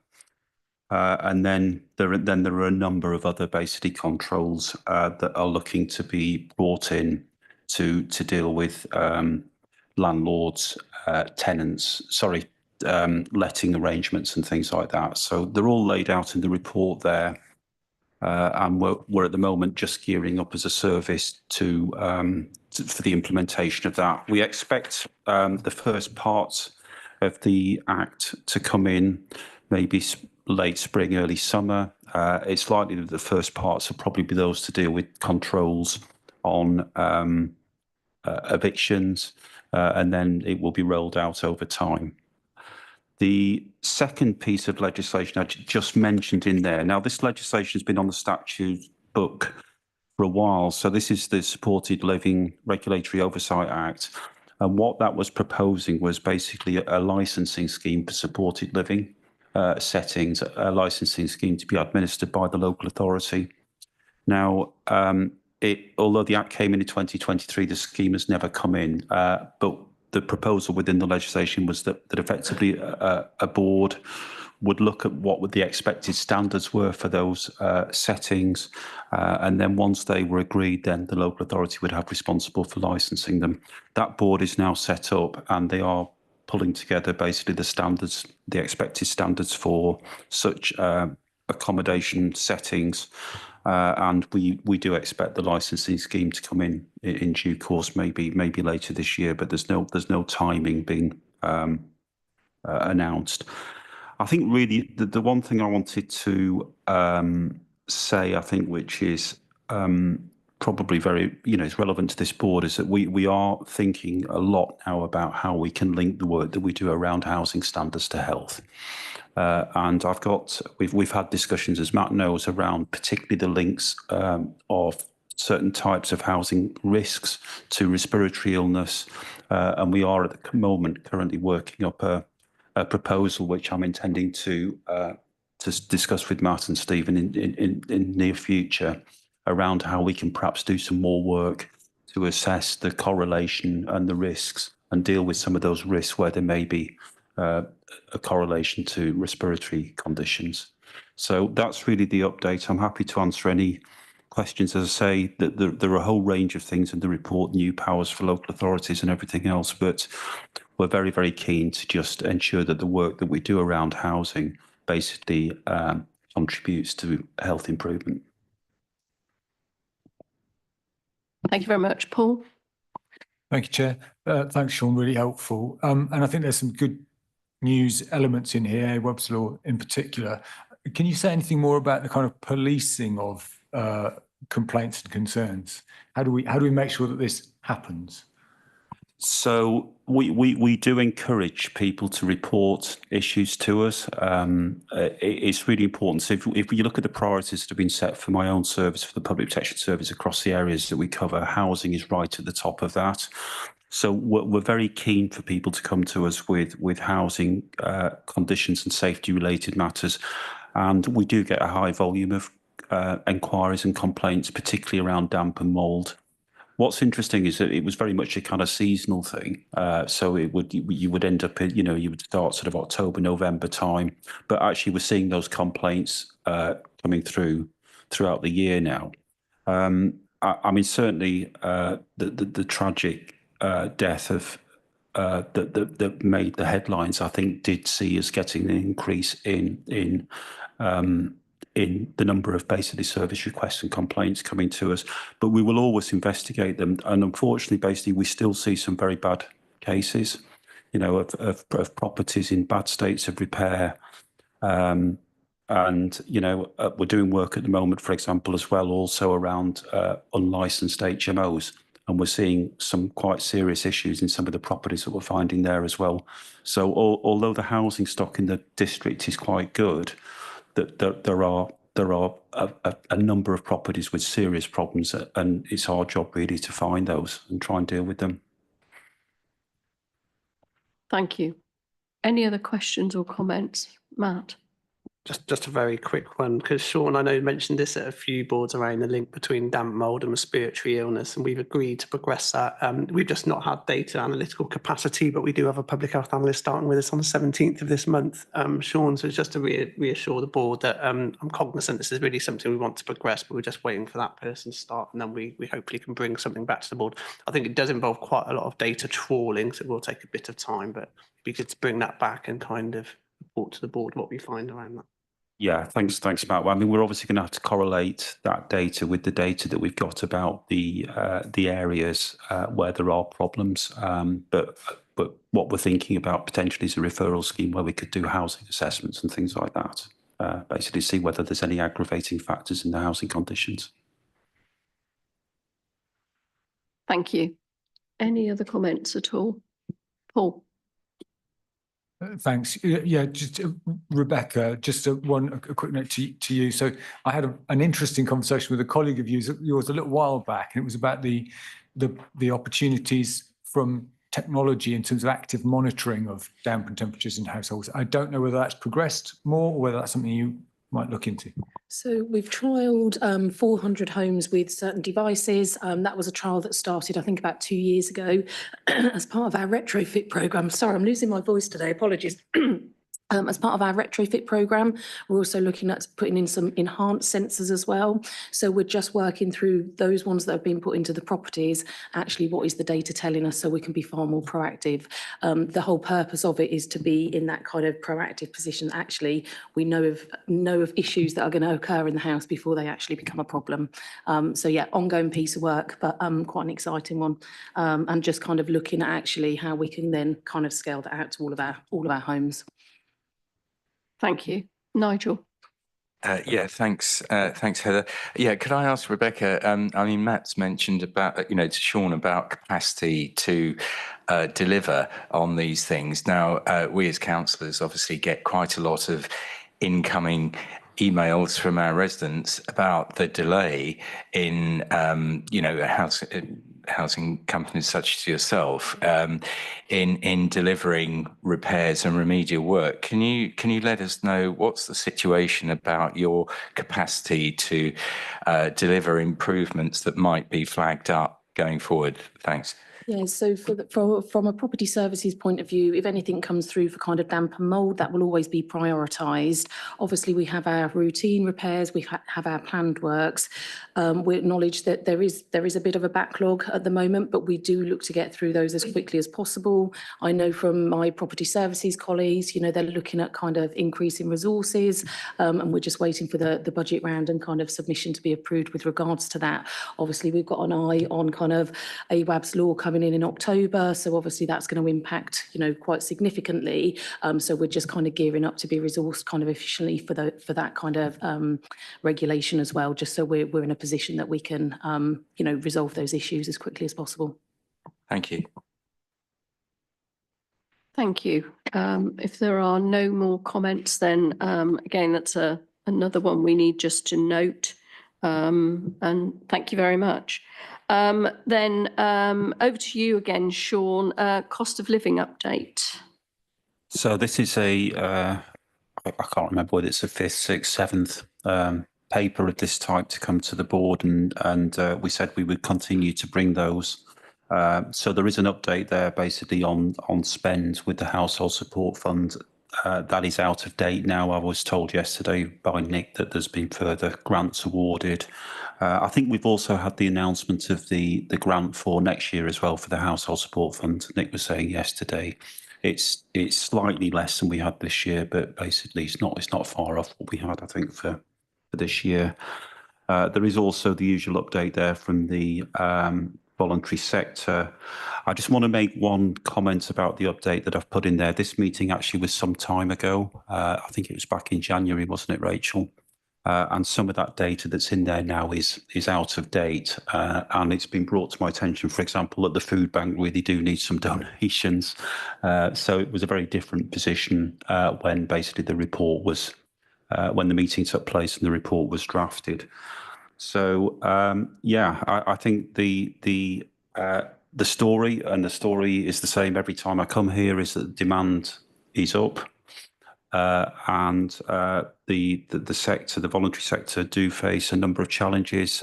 Speaker 5: And then there are a number of other basically controls that are looking to be brought in to deal with landlords, tenants, letting arrangements and things like that. So they're all laid out in the report there. And we're at the moment just gearing up as a service for the implementation of that. We expect the first parts of the Act to come in maybe late spring, early summer. It's likely that the first parts will probably be those to deal with controls on evictions, and then it will be rolled out over time. The second piece of legislation I just mentioned in there. Now, this legislation has been on the statute book for a while. So this is the Supported Living Regulatory Oversight Act. And what that was proposing was basically a licensing scheme for supported living settings, a licensing scheme to be administered by the local authority. Now, although the Act came in 2023, the scheme has never come in, but the proposal within the legislation was that effectively a board would look at what the expected standards were for those settings, and then once they were agreed, then the local authority would have responsible for licensing them. That board is now set up, and they are pulling together basically the standards, the expected standards for such accommodation settings. And we do expect the licensing scheme to come in due course, maybe later this year, but there's no timing being announced. I think really the one thing I wanted to say, I think, which is probably very, is relevant to this board, is that we are thinking a lot now about how we can link the work that we do around housing standards to health. And we've had discussions, as Matt knows, around particularly the links of certain types of housing risks to respiratory illness. And we are at the moment currently working up a proposal which I'm intending to discuss with Matt and Stephen in near future, around how we can perhaps do some more work to assess the correlation and the risks and deal with some of those risks where there may be a correlation to respiratory conditions. So that's really the update. I'm happy to answer any questions. As I say, that there are a whole range of things in the report, new powers for local authorities and everything else, but we're very, very keen to just ensure that the work that we do around housing basically contributes to health improvement.
Speaker 1: Thank you very much. Paul?
Speaker 9: Thank you, Chair. Thanks, Sean, really helpful. And I think there's some good news elements in here, Web's Law in particular. Can you say anything more about the kind of policing of complaints and concerns? How do we make sure that this happens?
Speaker 5: So we do encourage people to report issues to us. It's really important. So if you look at the priorities that have been set for my own service, for the Public Protection Service across the areas that we cover, housing is right at the top of that. So we're very keen for people to come to us with housing conditions and safety related matters. And we do get a high volume of enquiries and complaints, particularly around damp and mould. What's interesting is that it was very much a kind of seasonal thing. So you would end up, you would start sort of October, November time, but actually we're seeing those complaints coming throughout the year now. I mean, certainly the tragic death of that made the headlines, I think, did see us getting an increase in the number of basically service requests and complaints coming to us, but we will always investigate them. And unfortunately, basically, we still see some very bad cases, of properties in bad states of repair. And, we're doing work at the moment, for example, as well, also around unlicensed HMOs. And we're seeing some quite serious issues in some of the properties that we're finding there as well. So although the housing stock in the district is quite good, that there are a number of properties with serious problems, and it's our job really to find those and try and deal with them.
Speaker 1: Thank you. Any other questions or comments? Matt?
Speaker 8: Just a very quick one, because Sean, I know you mentioned this at a few boards around the link between damp mould and respiratory illness, and we've agreed to progress that. We've just not had data analytical capacity, but we do have a public health analyst starting with us on the 17th of this month, Sean. So it's just to reassure the board that I'm cognizant this is really something we want to progress, but we're just waiting for that person to start, and then we hopefully can bring something back to the board. I think it does involve quite a lot of data trawling, so it will take a bit of time, but it'd be good to bring that back and kind of report to the board what we find around that.
Speaker 5: Yeah, thanks, Matt. Well, I mean, we're obviously going to have to correlate that data with the data that we've got about the areas where there are problems. But what we're thinking about potentially is a referral scheme where we could do housing assessments and things like that. Basically, see whether there's any aggravating factors in the housing conditions.
Speaker 1: Thank you. Any other comments at all? Paul?
Speaker 9: Thanks. Yeah, just Rebecca, just a quick note to you. So I had an interesting conversation with a colleague of yours a little while back, and it was about the opportunities from technology in terms of active monitoring of damp and temperatures in households. I don't know whether that's progressed more or whether that's something you might look into.
Speaker 4: So we've trialled 400 homes with certain devices. That was a trial that started, I think, about 2 years ago as part of our retrofit programme. Sorry, I'm losing my voice today. Apologies. As part of our retrofit programme, we're also looking at putting in some enhanced sensors as well. So we're just working through those ones that have been put into the properties. Actually, what is the data telling us so we can be far more proactive? The whole purpose of it is to be in that kind of proactive position. Actually, we know of issues that are going to occur in the house before they actually become a problem. So yeah, ongoing piece of work, but quite an exciting one. And just kind of looking at actually how we can then kind of scale that out to all of our homes.
Speaker 1: Thank you. Nigel?
Speaker 10: Yeah, thanks, Heather. Yeah, could I ask Rebecca, I mean, Matt's mentioned about, to Sean about capacity to deliver on these things. Now, we as councillors obviously get quite a lot of incoming emails from our residents about the delay in, housing companies such as yourself in delivering repairs and remedial work. Can you let us know what's the situation about your capacity to deliver improvements that might be flagged up going forward? Thanks.
Speaker 4: Yeah, so from a property services point of view, if anything comes through for kind of damp and mould, that will always be prioritised. Obviously, we have our routine repairs, we have our planned works. We acknowledge that there is a bit of a backlog at the moment, but we do look to get through those as quickly as possible. I know from my property services colleagues, they're looking at kind of increasing resources, and we're just waiting for the budget round and kind of submission to be approved with regards to that. Obviously, we've got an eye on kind of AWAB's law coming in October, so obviously that's going to impact, quite significantly. So we're just kind of gearing up to be resourced kind of efficiently for that kind of regulation as well, just so we're in a position that we can, resolve those issues as quickly as possible.
Speaker 10: Thank you.
Speaker 1: Thank you. If there are no more comments, then again, that's another one we need just to note. And thank you very much. Then over to you again, Sean, cost of living update.
Speaker 5: So this is I can't remember whether it's the 5th, 6th, 7th paper of this type to come to the board, and we said we would continue to bring those. So there is an update there basically on spend with the household support fund. That is out of date now. I was told yesterday by Nick that there's been further grants awarded. I think we've also had the announcement of the grant for next year as well for the household support fund. Nick was saying yesterday it's slightly less than we had this year, but basically it's not far off what we had, I think, for this year. There is also the usual update there from the voluntary sector. I just want to make one comment about the update that I've put in there. This meeting actually was some time ago. I think it was back in January, wasn't it, Rachel? And some of that data that's in there now is out of date, and it's been brought to my attention, for example, that the food bank really do need some donations. So it was a very different position when basically the report was, when the meeting took place and the report was drafted. So yeah, I think the story, and the story is the same every time I come here, is that demand is up. And the sector, the voluntary sector, do face a number of challenges.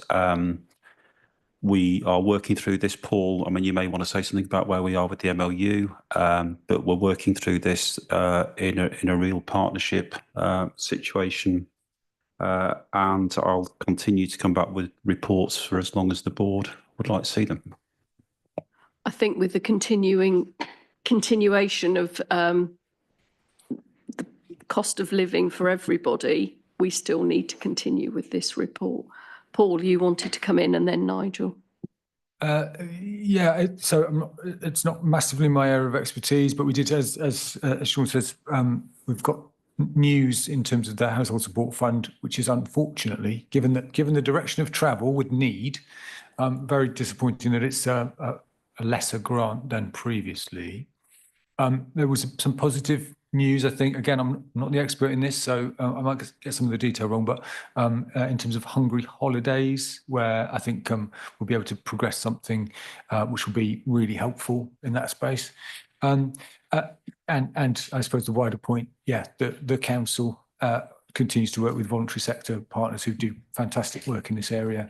Speaker 5: We are working through this, Paul. I mean, you may want to say something about where we are with the MOU, but we're working through this in a real partnership situation. And I'll continue to come back with reports for as long as the board would like to see them.
Speaker 1: I think with the continuation of the cost of living for everybody, we still need to continue with this report. Paul, you wanted to come in, and then Nigel.
Speaker 9: Yeah, it's not massively my area of expertise, but we did, as Sean says, we've got news in terms of the household support fund, which is unfortunately, given the direction of travel with need, very disappointing that it's a lesser grant than previously. There was some positive news, I think. Again, I'm not the expert in this, so I might get some of the detail wrong, but in terms of hungry holidays, where I think we'll be able to progress something which will be really helpful in that space. And I suppose the wider point, yeah, the council continues to work with voluntary sector partners who do fantastic work in this area.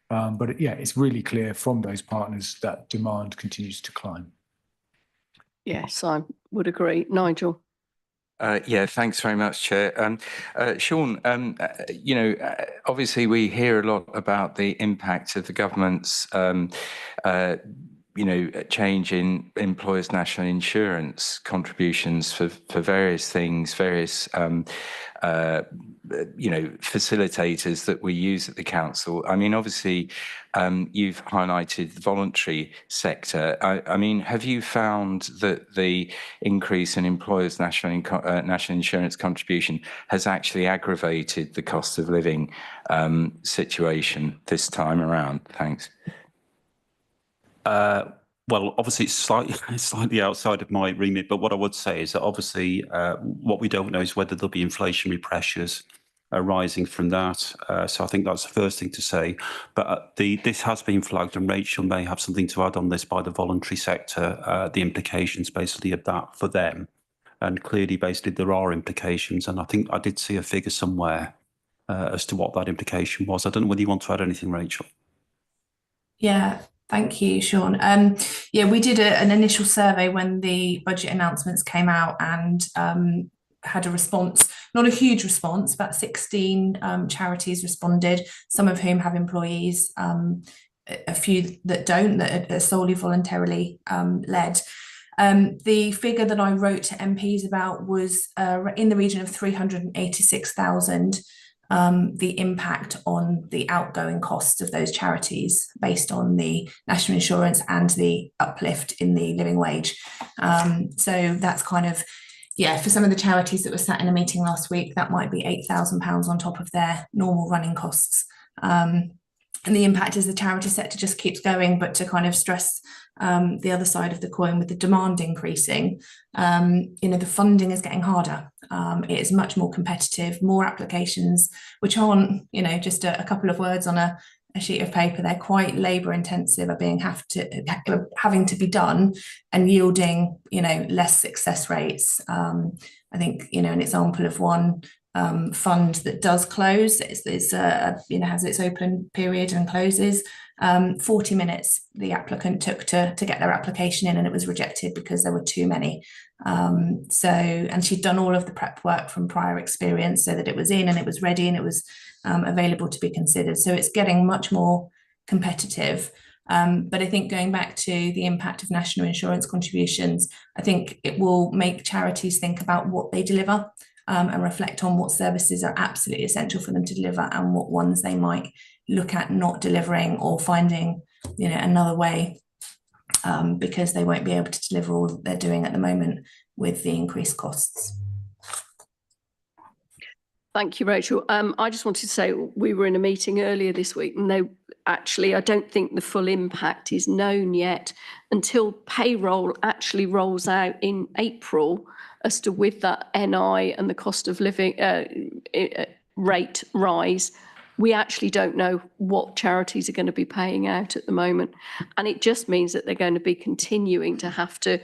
Speaker 9: But yeah, it's really clear from those partners that demand continues to climb.
Speaker 1: Yes, I would agree. Nigel.
Speaker 10: Yeah, thanks very much, Chair. Sean, obviously we hear a lot about the impact of the government's, change in employers' national insurance contributions for various things, various, facilitators that we use at the council. I mean, obviously, you've highlighted the voluntary sector. I mean, have you found that the increase in employers' national insurance contribution has actually aggravated the cost of living situation this time around? Thanks.
Speaker 5: Well, obviously, it's slightly outside of my remit, but what I would say is that obviously what we don't know is whether there'll be inflationary pressures arising from that. So I think that's the first thing to say. But this has been flagged, and Rachel may have something to add on this by the voluntary sector, the implications basically of that for them. And clearly, basically, there are implications. And I think I did see a figure somewhere as to what that implication was. I don't know whether you want to add anything, Rachel.
Speaker 15: Yeah, thank you, Sean. Yeah, we did an initial survey when the budget announcements came out, and had a response, not a huge response, but 16 charities responded, some of whom have employees, a few that don't, that are solely voluntarily led. The figure that I wrote to MPs about was in the region of 386,000. The impact on the outgoing costs of those charities based on the national insurance and the uplift in the living wage. So that's kind of, yeah, for some of the charities that were sat in a meeting last week, that might be £8,000 on top of their normal running costs. And the impact is the charity sector just keeps going, but to kind of stress the other side of the coin with the demand increasing, the funding is getting harder. It is much more competitive, more applications, which aren't, just a couple of words on a sheet of paper. They're quite labour intensive, are having to be done and yielding, less success rates. I think, an example of one fund that does close, has its open period and closes. 40 minutes the applicant took to get their application in, and it was rejected because there were too many. And she'd done all of the prep work from prior experience so that it was in and it was ready and it was available to be considered. So it's getting much more competitive. But I think going back to the impact of national insurance contributions, I think it will make charities think about what they deliver. And reflect on what services are absolutely essential for them to deliver and what ones they might look at not delivering or finding, another way, because they won't be able to deliver all that they're doing at the moment with the increased costs.
Speaker 1: Thank you, Rachel. I just wanted to say we were in a meeting earlier this week, and I don't think the full impact is known yet until payroll actually rolls out in April, as to with that NI and the cost of living rate rise. We actually don't know what charities are going to be paying out at the moment. And it just means that they're going to be continuing to have to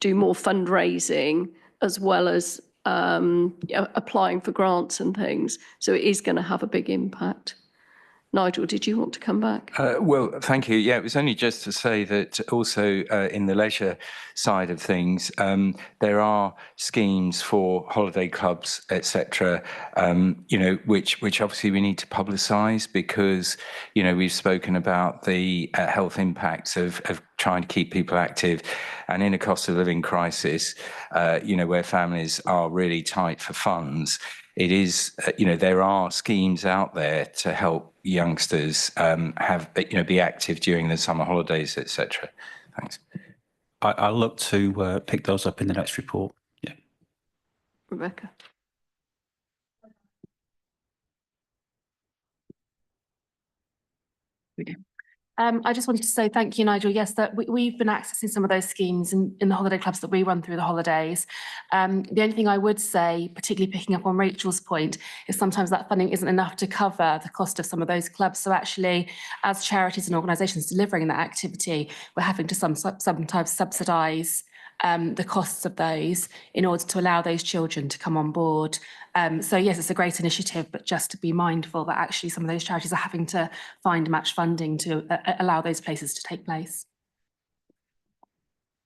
Speaker 1: do more fundraising, as well as applying for grants and things. So it is going to have a big impact. Nigel, did you want to come back?
Speaker 10: Well, thank you. Yeah, it was only just to say that also in the leisure side of things, there are schemes for holiday clubs, etc., which obviously we need to publicise, because, we've spoken about the health impacts of trying to keep people active, and in a cost of living crisis, where families are really tight for funds. It is, there are schemes out there to help youngsters be active during the summer holidays, etc. Thanks.
Speaker 5: I'll look to pick those up in the next report. Yeah.
Speaker 1: Rebecca.
Speaker 20: I just wanted to say thank you, Nigel. Yes, that we've been accessing some of those schemes in the holiday clubs that we run through the holidays. The only thing I would say, particularly picking up on Rachel's point, is sometimes that funding isn't enough to cover the cost of some of those clubs. So actually, as charities and organisations delivering that activity, we're having to sometimes subsidise the costs of those in order to allow those children to come on board. So yes, it's a great initiative, but just to be mindful that actually some of those charities are having to find match funding to allow those places to take place.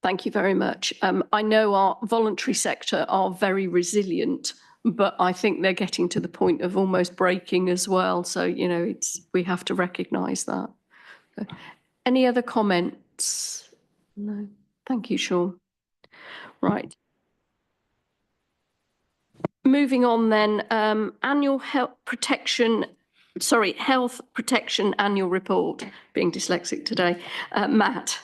Speaker 1: Thank you very much. I know our voluntary sector are very resilient, but I think they're getting to the point of almost breaking as well. So, we have to recognise that. Any other comments? No. Thank you, Sean. Right. Moving on then, annual health protection annual report, being dyslexic today. Matt.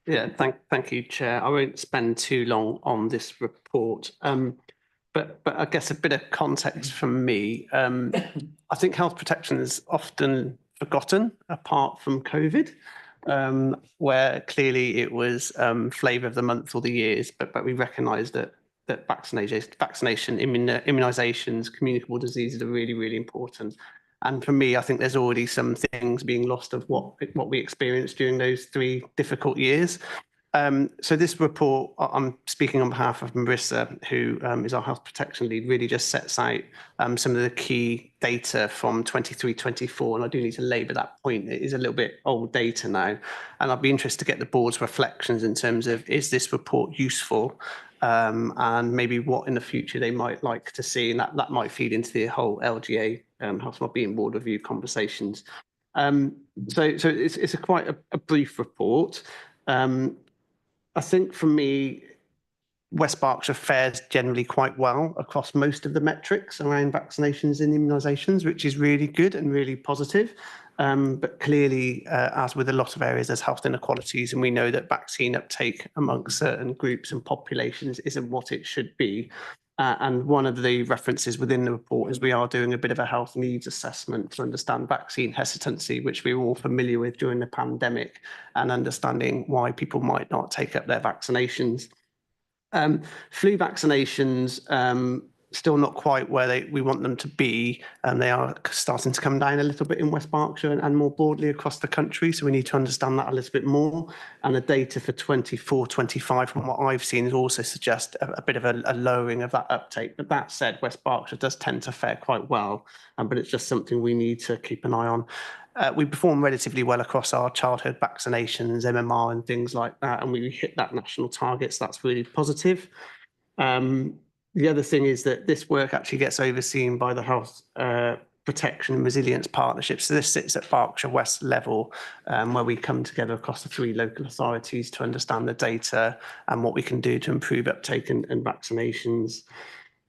Speaker 8: Yeah, thank you, Chair. I won't spend too long on this report, but I guess a bit of context from me. I think health protection is often forgotten apart from COVID, where clearly it was flavour of the month or the years, but we recognise that that immunisations, communicable diseases are really, really important. And for me, I think there's already some things being lost of what we experienced during those 3 difficult years. So this report, I'm speaking on behalf of Marissa, who is our health protection lead, really just sets out some of the key data from 23-24. And I do need to labour that point. It is a little bit old data now. And I'd be interested to get the board's reflections in terms of, is this report useful? And maybe what in the future they might like to see. And that might feed into the whole LGA Health Wellbeing Board review conversations. So it's quite a brief report. I think for me, West Berkshire fares generally quite well across most of the metrics around vaccinations and immunisations, which is really good and really positive. But clearly, as with a lot of areas, there's health inequalities, and we know that vaccine uptake amongst certain groups and populations isn't what it should be. And one of the references within the report is we are doing a bit of a health needs assessment to understand vaccine hesitancy, which we were all familiar with during the pandemic, and understanding why people might not take up their vaccinations. Flu vaccinations, still not quite where we want them to be, and they are starting to come down a little bit in West Berkshire and more broadly across the country. So we need to understand that a little bit more. And the data for 24-25, from what I've seen, is also suggest a bit of a lowering of that uptake. But that said, West Berkshire does tend to fare quite well, but it's just something we need to keep an eye on. We perform relatively well across our childhood vaccinations, MMR and things like that, and we hit that national target, so that's really positive. The other thing is that this work actually gets overseen by the Health Protection and Resilience Partnership. So this sits at Berkshire West level, where we come together across the 3 local authorities to understand the data and what we can do to improve uptake and vaccinations.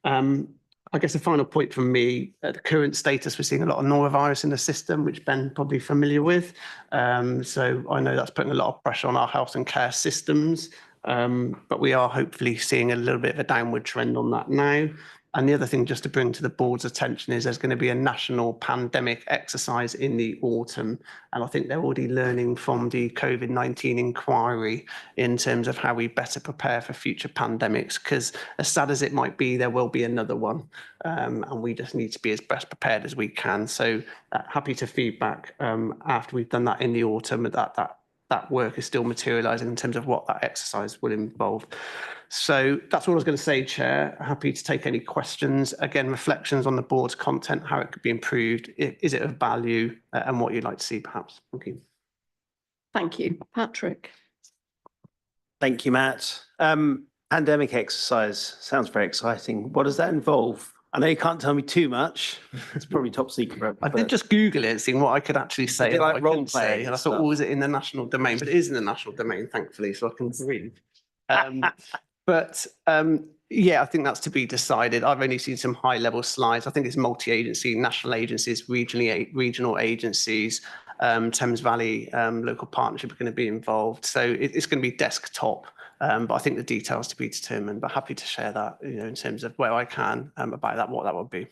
Speaker 8: I guess a final point from me, at the current status, we're seeing a lot of norovirus in the system, which Ben probably familiar with. So I know that's putting a lot of pressure on our health and care systems, but we are hopefully seeing a little bit of a downward trend on that now. And the other thing just to bring to the board's attention is there's going to be a national pandemic exercise in the autumn. And I think they're already learning from the COVID-19 inquiry in terms of how we better prepare for future pandemics, because as sad as it might be, there will be another one. And we just need to be as best prepared as we can. So happy to feedback after we've done that in the autumn, that work is still materialising in terms of what that exercise will involve. So that's all I was going to say, Chair. Happy to take any questions. Again, reflections on the board's content, how it could be improved, is it of value, and what you'd like to see, perhaps. Thank you.
Speaker 1: Thank you. Patrick.
Speaker 17: Thank you, Matt. Pandemic exercise sounds very exciting. What does that involve? I know you can't tell me too much. It's probably top secret.
Speaker 8: I did just Google it, seeing what I could actually say.
Speaker 17: Like role play,
Speaker 8: and I thought, oh, is it in the national domain? But it is in the national domain, thankfully, so I can breathe. Yeah, I think that's to be decided. I've only seen some high-level slides. I think it's multi-agency, national agencies, regional agencies, Thames Valley local partnership are going to be involved. So it's going to be desktop. But I think the details to be determined, but happy to share that, in terms of where I can about that, what that would be.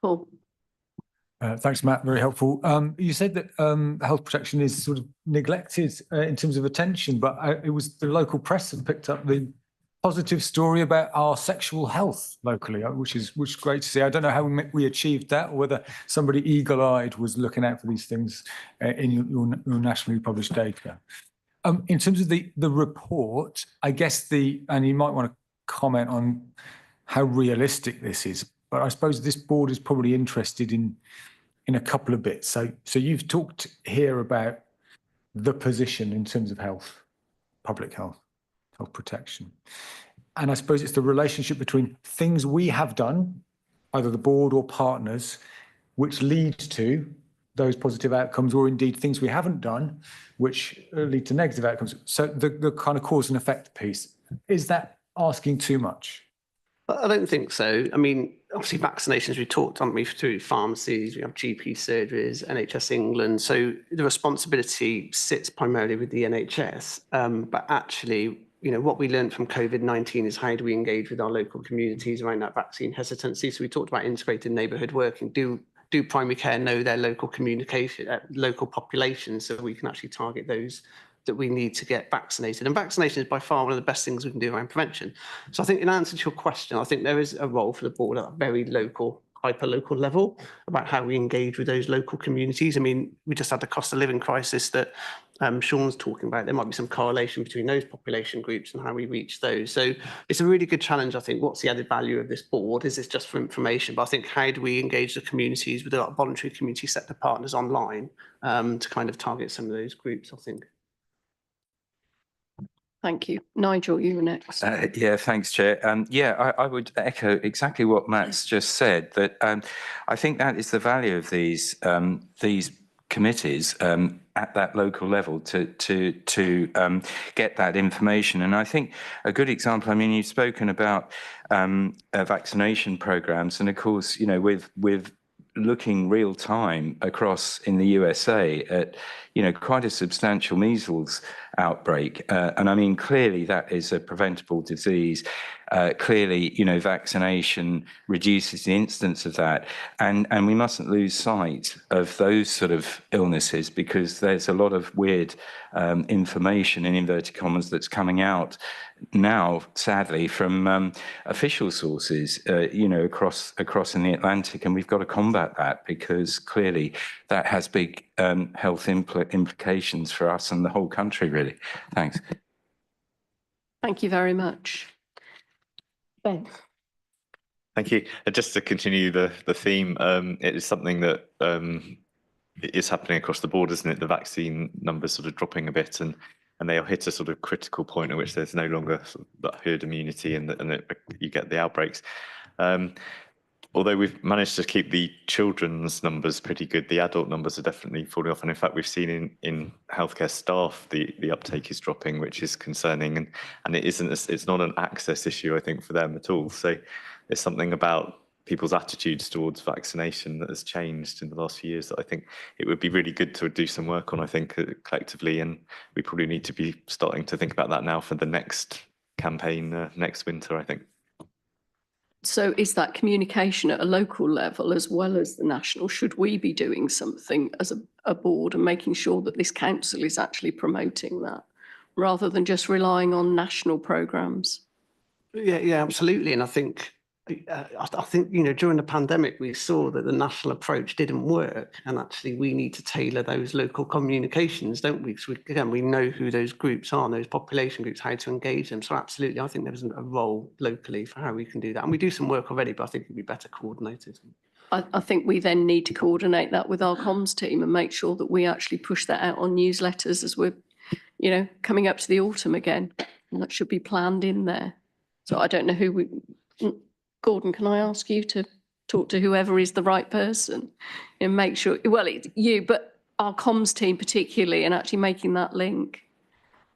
Speaker 1: Paul.
Speaker 9: Thanks, Matt. Very helpful. You said that health protection is sort of neglected in terms of attention, but it was the local press that picked up the positive story about our sexual health locally, which is great to see. I don't know how we achieved that, or whether somebody eagle-eyed was looking out for these things in your nationally published data. In terms of the report, I guess and you might want to comment on how realistic this is, but I suppose this board is probably interested in a couple of bits. So you've talked here about the position in terms of health, public health protection. And I suppose it's the relationship between things we have done, either the board or partners, which leads to those positive outcomes, or indeed things we haven't done, which lead to negative outcomes. So the kind of cause and effect piece, is that asking too much?
Speaker 8: I don't think so. I mean, obviously vaccinations, we talked, haven't we, through pharmacies, we have GP surgeries, NHS England. So the responsibility sits primarily with the NHS. But actually, what we learned from COVID-19 is how do we engage with our local communities around that vaccine hesitancy. So we talked about integrated neighbourhood working. Do primary care know their local communication, local population, so we can actually target those that we need to get vaccinated. And vaccination is by far one of the best things we can do around prevention. So I think in answer to your question, I think there is a role for the board at a very local, hyper-local level about how we engage with those local communities. I mean, we just had the cost of living crisis that Sean's talking about. There might be some correlation between those population groups and how we reach those. So it's a really good challenge, I think. What's the added value of this board? Is this just for information? But I think how do we engage the communities with our voluntary community sector partners online to kind of target some of those groups, I think.
Speaker 1: Thank you. Nigel, you were next.
Speaker 10: Yeah, thanks, Chair. I would echo exactly what Matt's just said, that I think that is the value of these committees at that local level to get that information. And I think a good example, I mean, you've spoken about vaccination programs, and of course, you know, with looking real time across in the USA at, you know, quite a substantial measles outbreak. And I mean, clearly that is a preventable disease. Clearly, you know, vaccination reduces the incidence of that. And we mustn't lose sight of those sort of illnesses, because there's a lot of weird information, in inverted commas, that's coming out now, sadly, from official sources, you know, across in the Atlantic. And we've got to combat that, because clearly that has big health implications for us and the whole country, really. Thanks.
Speaker 1: Thank you very much. Ben.
Speaker 3: Thank you. Just to continue the theme, it is something that is happening across the board, isn't it? The vaccine numbers sort of dropping a bit, and they'll hit a sort of critical point at which there's no longer sort of that herd immunity, and you get the outbreaks. Although we've managed to keep the children's numbers pretty good, the adult numbers are definitely falling off. And in fact, we've seen in healthcare staff, the uptake is dropping, which is concerning. And it's not an access issue, I think, for them at all. So there's something about people's attitudes towards vaccination that has changed in the last few years that I think it would be really good to do some work on, I think, collectively. And we probably need to be starting to think about that now for the next campaign next winter, I think.
Speaker 1: So is that communication at a local level as well as the national? Should we be doing something as a board and making sure that this council is actually promoting that rather than just relying on national programmes?
Speaker 8: Yeah, absolutely. And I think, you know, during the pandemic, we saw that the national approach didn't work, and actually we need to tailor those local communications, don't we? So again, we know who those groups are, those population groups, how to engage them. So absolutely, I think there's a role locally for how we can do that. And we do some work already, but I think it'd be better coordinated.
Speaker 1: I think we then need to coordinate that with our comms team and make sure that we actually push that out on newsletters as we're, you know, coming up to the autumn again. And that should be planned in there. So I don't know who we... Gordon, can I ask you to talk to whoever is the right person and make sure, well, it's you, but our comms team particularly, and actually making that link.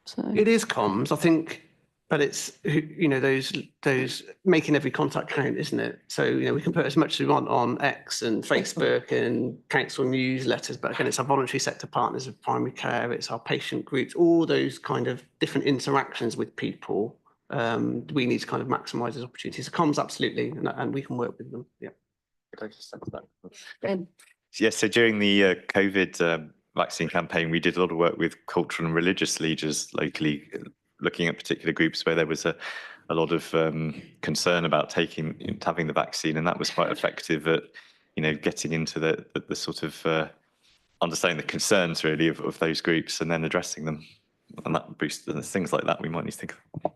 Speaker 1: So
Speaker 8: it is comms, I think, but it's, you know, those making every contact count, isn't it? So, you know, we can put as much as we want on X and Facebook and council newsletters, but again, it's our voluntary sector partners of primary care, it's our patient groups, all those kind of different interactions with people. We need to kind of maximise those opportunities. So comms, absolutely, and we can work with them. Yeah.
Speaker 3: Yes, so during the COVID vaccine campaign, we did a lot of work with cultural and religious leaders locally, looking at particular groups where there was a lot of concern about having the vaccine, and that was quite effective at, you know, getting into the sort of understanding the concerns really of those groups and then addressing them, and that boosted things like that we might need to think of.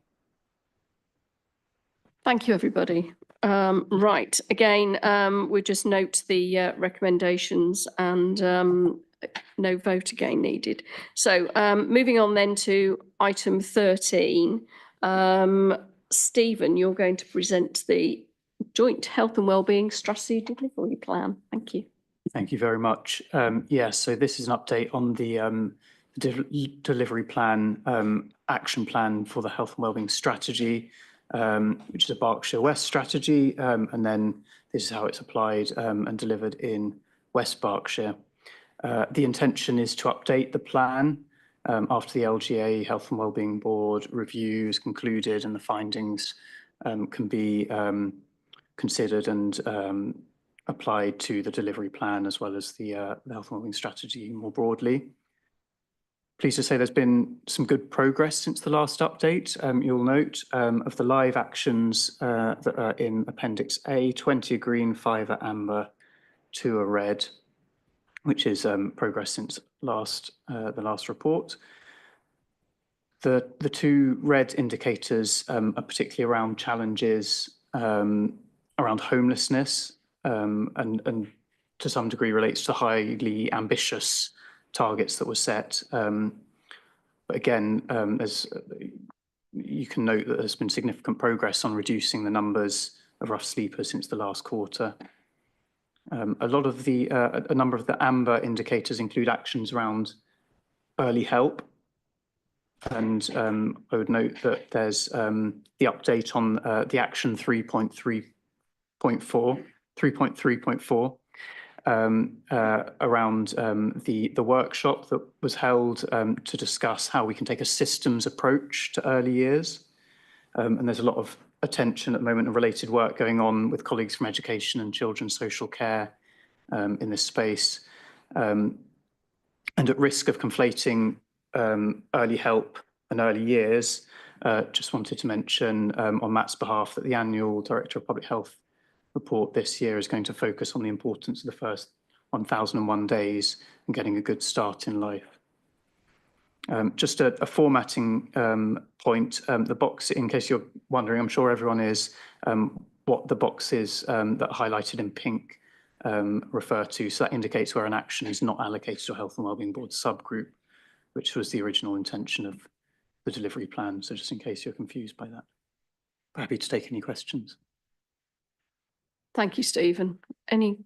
Speaker 1: Thank you, everybody. Right, again, we'll just note the recommendations and no vote again needed. So moving on then to item 13. Stephen, you're going to present the Joint Health and Wellbeing Strategy Delivery Plan. Thank you.
Speaker 6: Thank you very much. Yes, so this is an update on the delivery plan, action plan for the Health and Wellbeing Strategy, which is a Berkshire West strategy, and then this is how it's applied and delivered in West Berkshire. The intention is to update the plan after the LGA Health and Wellbeing Board review is concluded and the findings can be considered and applied to the delivery plan as well as the Health and Wellbeing Strategy more broadly. pleased to say there's been some good progress since the last update. You'll note of the live actions that are in Appendix A, 20 are green, 5 are amber, 2 are red, which is progress since the last report. The 2 red indicators are particularly around challenges around homelessness and to some degree relates to highly ambitious targets that were set. But again, you can note that there's been significant progress on reducing the numbers of rough sleepers since the last quarter. A number of the amber indicators include actions around early help. And I would note that there's the update on the action 3.3.4 around the workshop that was held to discuss how we can take a systems approach to early years. And there's a lot of attention at the moment and related work going on with colleagues from education and children's social care in this space. And at risk of conflating early help and early years, just wanted to mention on Matt's behalf that the annual Director of Public Health report this year is going to focus on the importance of the first 1001 days and getting a good start in life. Just a formatting point, the box, in case you're wondering, I'm sure everyone is, what the boxes that are highlighted in pink refer to. So that indicates where an action is not allocated to a Health and Wellbeing Board subgroup, which was the original intention of the delivery plan. So just in case you're confused by that. Happy to take any questions.
Speaker 1: Thank you, Stephen. Any,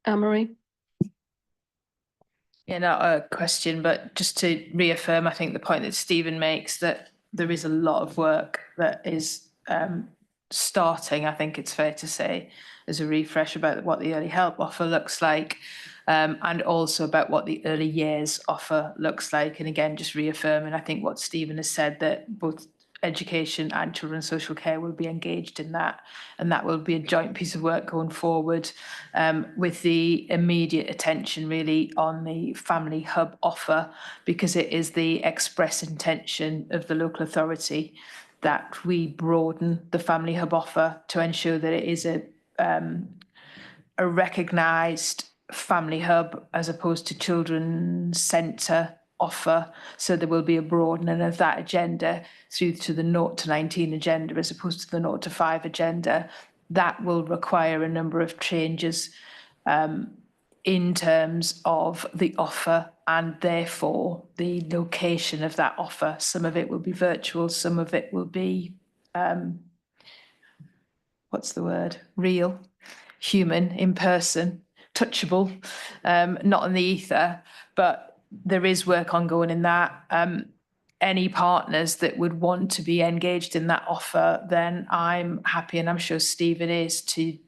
Speaker 1: Anne-Marie?
Speaker 7: Yeah, not a question, but just to reaffirm, I think the point that Stephen makes, that there is a lot of work that is starting, I think it's fair to say, as a refresh about what the early help offer looks like, and also about what the early years offer looks like. And again, just reaffirming, I think what Stephen has said, that both education and children's social care will be engaged in that, and that will be a joint piece of work going forward, with the immediate attention really on the family hub offer, because it is the express intention of the local authority that we broaden the family hub offer to ensure that it is a recognised family hub as opposed to children's centre offer. So there will be a broadening of that agenda through to the 0 to 19 agenda as opposed to the 0 to 5 agenda. That will require a number of changes in terms of the offer and therefore the location of that offer. Some of it will be virtual, some of it will be, real, human, in person, touchable, not in the ether, but there is work ongoing in that. Any partners that would want to be engaged in that offer, then I'm happy, and I'm sure Stephen is, to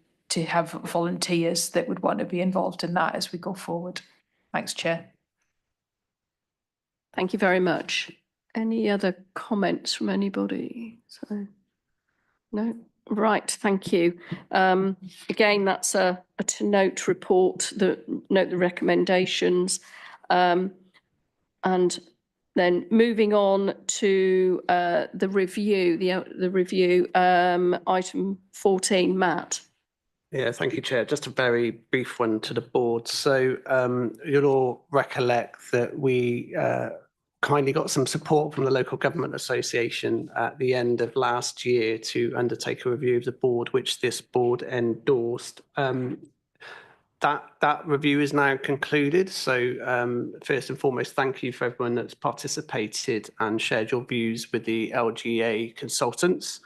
Speaker 7: have volunteers that would want to be involved in that as we go forward. Thanks, Chair.
Speaker 1: Thank you very much. Any other comments from anybody? So, no? Right, thank you. Again, that's a to note report, note the recommendations. And then moving on to the review, item 14, Matt.
Speaker 8: Yeah, thank you, Chair. Just a very brief one to the board. So you'll all recollect that we kindly got some support from the Local Government Association at the end of last year to undertake a review of the board, which this board endorsed. That review is now concluded. So first and foremost, thank you for everyone that's participated and shared your views with the LGA consultants.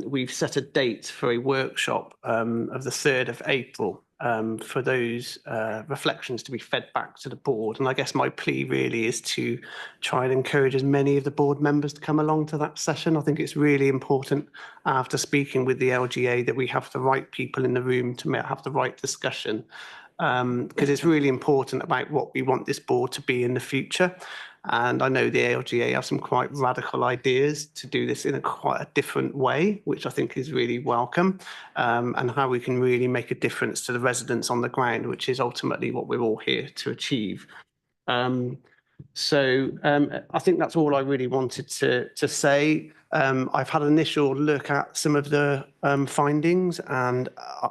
Speaker 8: We've set a date for a workshop of the 3rd of April for those reflections to be fed back to the board. And I guess my plea really is to try and encourage as many of the board members to come along to that session. I think it's really important, after speaking with the LGA, that we have the right people in the room to have the right discussion, because it's really important about what we want this board to be in the future. And I know the LGA have some quite radical ideas to do this in quite a different way, which I think is really welcome, and how we can really make a difference to the residents on the ground, which is ultimately what we're all here to achieve. So I think that's all I really wanted to say. I've had an initial look at some of the findings, and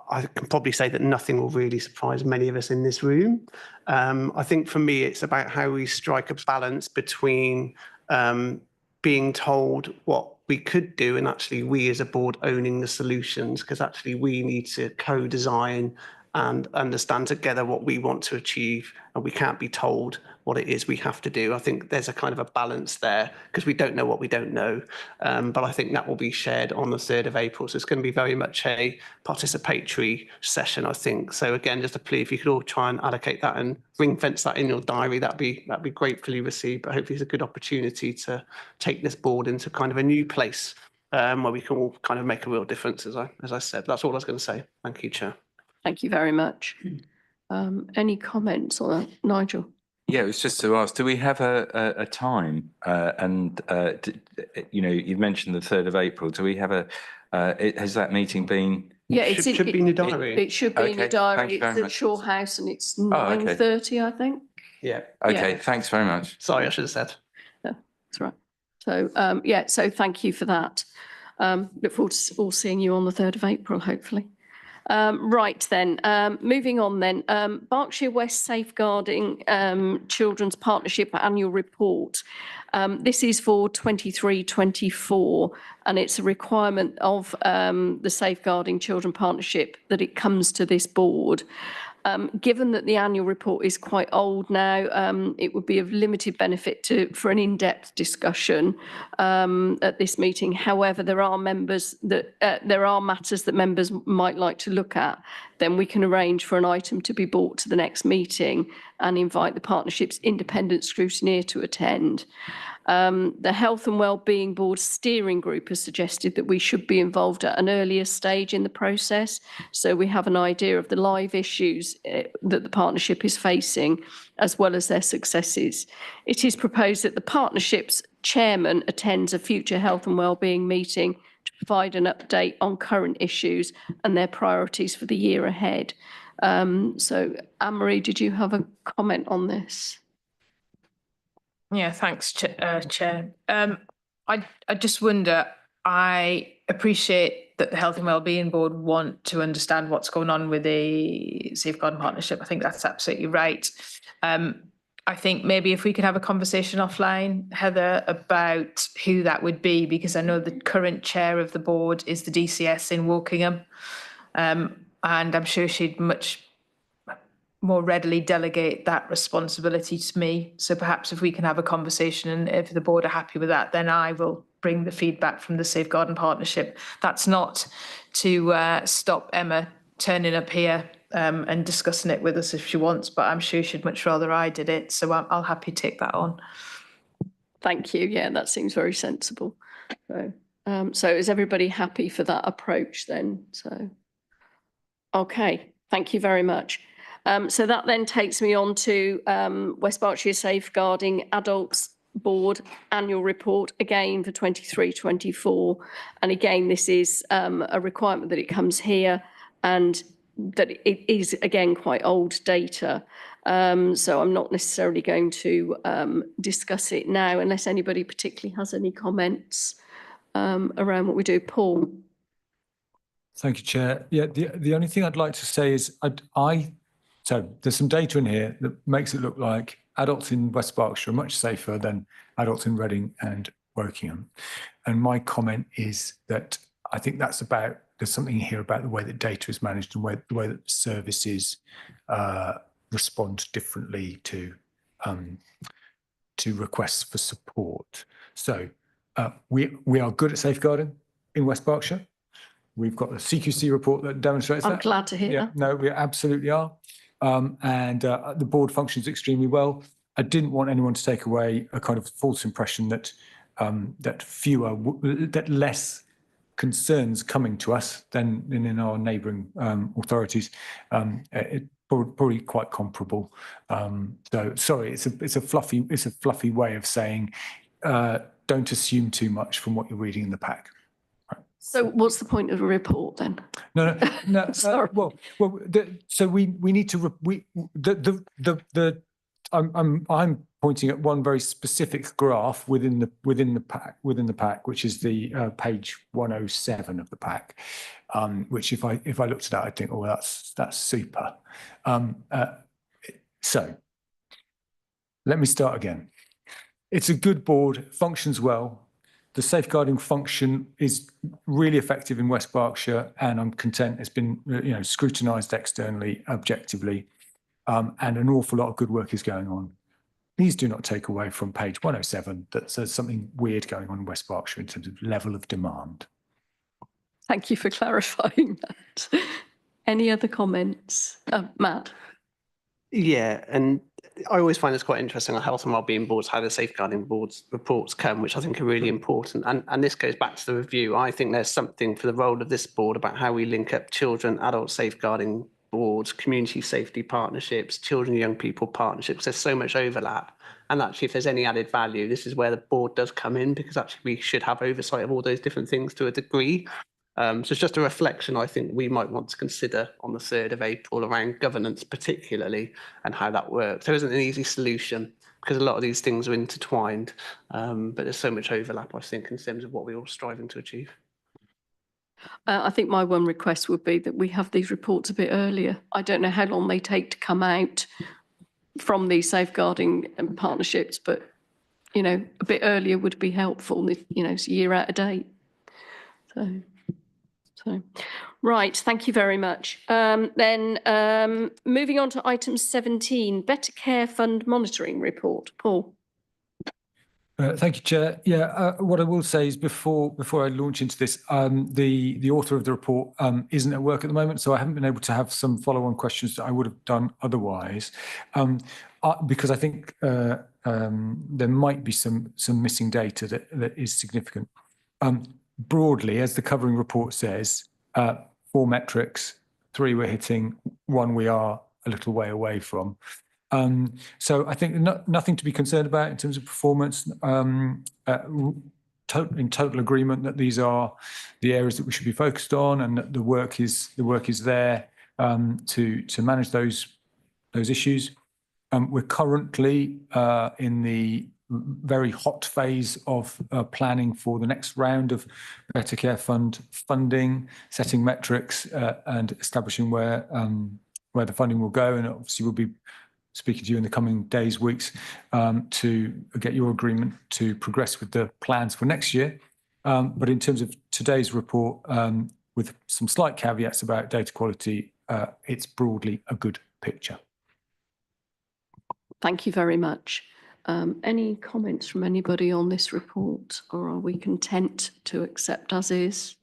Speaker 8: I can probably say that nothing will really surprise many of us in this room. I think for me, it's about how we strike a balance between being told what we could do and actually we as a board owning the solutions, because actually we need to co-design and understand together what we want to achieve, and we can't be told what it is we have to do. I think there's a kind of a balance there because we don't know what we don't know, but I think that will be shared on the 3rd of April. So it's going to be very much a participatory session, I think. So again, just a plea, if you could all try and allocate that and ring fence that in your diary, that'd be gratefully received. But hopefully it's a good opportunity to take this board into kind of a new place where we can all kind of make a real difference, as I said. That's all I was going to say. Thank you, Chair.
Speaker 1: Thank you very much. Any comments on that, Nigel?
Speaker 10: Yeah, it was just to ask, do we have a time? You know, you've mentioned the 3rd of April. Do we have has that meeting been?
Speaker 1: Yeah,
Speaker 8: it should be in your diary.
Speaker 1: It should be in your diary. It's at Shaw House and it's 9:30, I think.
Speaker 8: Yeah.
Speaker 10: Okay,
Speaker 1: Yeah.
Speaker 10: thanks very much.
Speaker 8: Sorry, I should have said.
Speaker 1: Yeah, that's right. So, yeah, so thank you for that. Look forward to all seeing you on the 3rd of April, hopefully. Right then, moving on then, Berkshire West Safeguarding Children's Partnership Annual Report. This is for 23-24, and it's a requirement of the Safeguarding Children Partnership that it comes to this board. Given that the annual report is quite old now, it would be of limited benefit for an in-depth discussion at this meeting. However, there are matters that members might like to look at. Then we can arrange for an item to be brought to the next meeting and invite the partnership's independent scrutineer to attend. The Health and Wellbeing Board Steering Group has suggested that we should be involved at an earlier stage in the process, so we have an idea of the live issues that the partnership is facing, as well as their successes. It is proposed that the partnership's chairman attends a future Health and Wellbeing meeting to provide an update on current issues and their priorities for the year ahead. So, Anne-Marie, did you have a comment on this?
Speaker 7: Yeah, thanks, Chair. I just wonder, I appreciate that the Health and Wellbeing Board want to understand what's going on with the Safeguarding Partnership. I think that's absolutely right. I think maybe if we could have a conversation offline, Heather, about who that would be, because I know the current chair of the board is the DCS in Wokingham, and I'm sure she'd much more readily delegate that responsibility to me. So perhaps if we can have a conversation, and if the board are happy with that, then I will bring the feedback from the Safeguarding Partnership. That's not to stop Emma turning up here and discussing it with us if she wants, but I'm sure she'd much rather I did it. So I'll happy take that on.
Speaker 1: Thank you. Yeah, that seems very sensible. So is everybody happy for that approach then? So, okay, thank you very much. So that then takes me on to West Berkshire Safeguarding Adults Board Annual Report, again for 23-24. And again, this is a requirement that it comes here and that it is, again, quite old data. So I'm not necessarily going to discuss it now unless anybody particularly has any comments around what we do. Paul.
Speaker 9: Thank you, Chair. Yeah, the only thing I'd like to say is so there's some data in here that makes it look like adults in West Berkshire are much safer than adults in Reading and Wokingham. And my comment is that I think there's something here about the way that data is managed and the way that services respond differently to requests for support. So we are good at safeguarding in West Berkshire. We've got a CQC report that demonstrates that.
Speaker 1: I'm glad to hear that.
Speaker 9: No, we absolutely are. And the board functions extremely well. I didn't want anyone to take away a kind of false impression that that less concerns coming to us than in our neighbouring authorities. It's probably quite comparable. So sorry, it's a fluffy way of saying don't assume too much from what you're reading in the pack.
Speaker 1: So what's the point of a report then?
Speaker 9: No.
Speaker 1: Sorry.
Speaker 9: So we need to I'm pointing at one very specific graph within the pack, which is the page 107 of the pack, which if I looked at that, I'd think, oh, that's super. So let me start again. It's a good board, functions well. The safeguarding function is really effective in West Berkshire, and I'm content it's been scrutinised externally, objectively, and an awful lot of good work is going on. Please do not take away from page 107 that there's something weird going on in West Berkshire in terms of level of demand.
Speaker 1: Thank you for clarifying that. Any other comments? Matt?
Speaker 8: Yeah, and I always find it's quite interesting on health and wellbeing boards, how the safeguarding boards reports come, which I think are really important. And this goes back to the review. I think there's something for the role of this board about how we link up children, adult safeguarding boards, community safety partnerships, children and young people partnerships. There's so much overlap. And actually, if there's any added value, this is where the board does come in, because actually we should have oversight of all those different things to a degree. So it's just a reflection I think we might want to consider on the 3rd of April around governance particularly and how that works. There isn't an easy solution because a lot of these things are intertwined, but there's so much overlap, I think, in terms of what we're all striving to achieve.
Speaker 1: I think my one request would be that we have these reports a bit earlier. I don't know how long they take to come out from these safeguarding partnerships, but, a bit earlier would be helpful. It's a year out of date. So, right, thank you very much. Then moving on to item 17, Better Care Fund Monitoring Report. Paul.
Speaker 9: Thank you, Chair. Yeah, what I will say is before I launch into this, the author of the report isn't at work at the moment, so I haven't been able to have some follow-on questions that I would have done otherwise, because I think there might be some missing data that is significant. Broadly, as the covering report says, 4 metrics, 3 we're hitting, 1 we are a little way away from. So I think nothing to be concerned about in terms of performance. In total agreement that these are the areas that we should be focused on, and that the work is there to manage those issues. We're currently in the very hot phase of planning for the next round of Better Care Fund funding, setting metrics and establishing where the funding will go. And obviously we'll be speaking to you in the coming days, weeks, to get your agreement to progress with the plans for next year. But in terms of today's report, with some slight caveats about data quality, it's broadly a good picture.
Speaker 1: Thank you very much. Any comments from anybody on this report, or are we content to accept as is?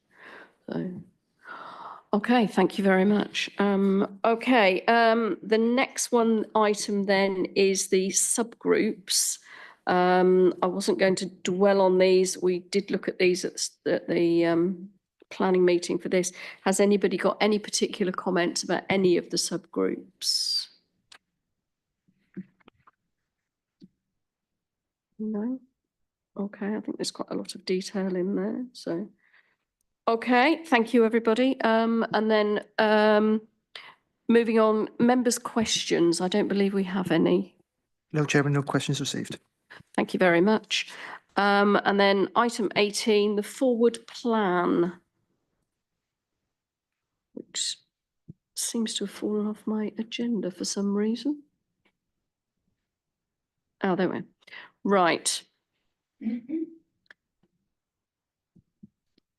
Speaker 1: Okay, thank you very much. The next item then is the subgroups. I wasn't going to dwell on these. We did look at these at the planning meeting for this. Has anybody got any particular comments about any of the subgroups? No? Okay, I think there's quite a lot of detail in there, so. Okay, thank you, everybody. And then moving on, members' questions. I don't believe we have any.
Speaker 2: No, Chairman, no questions received.
Speaker 1: Thank you very much. And then item 18, the forward plan, which seems to have fallen off my agenda for some reason. Oh, there we are. Right.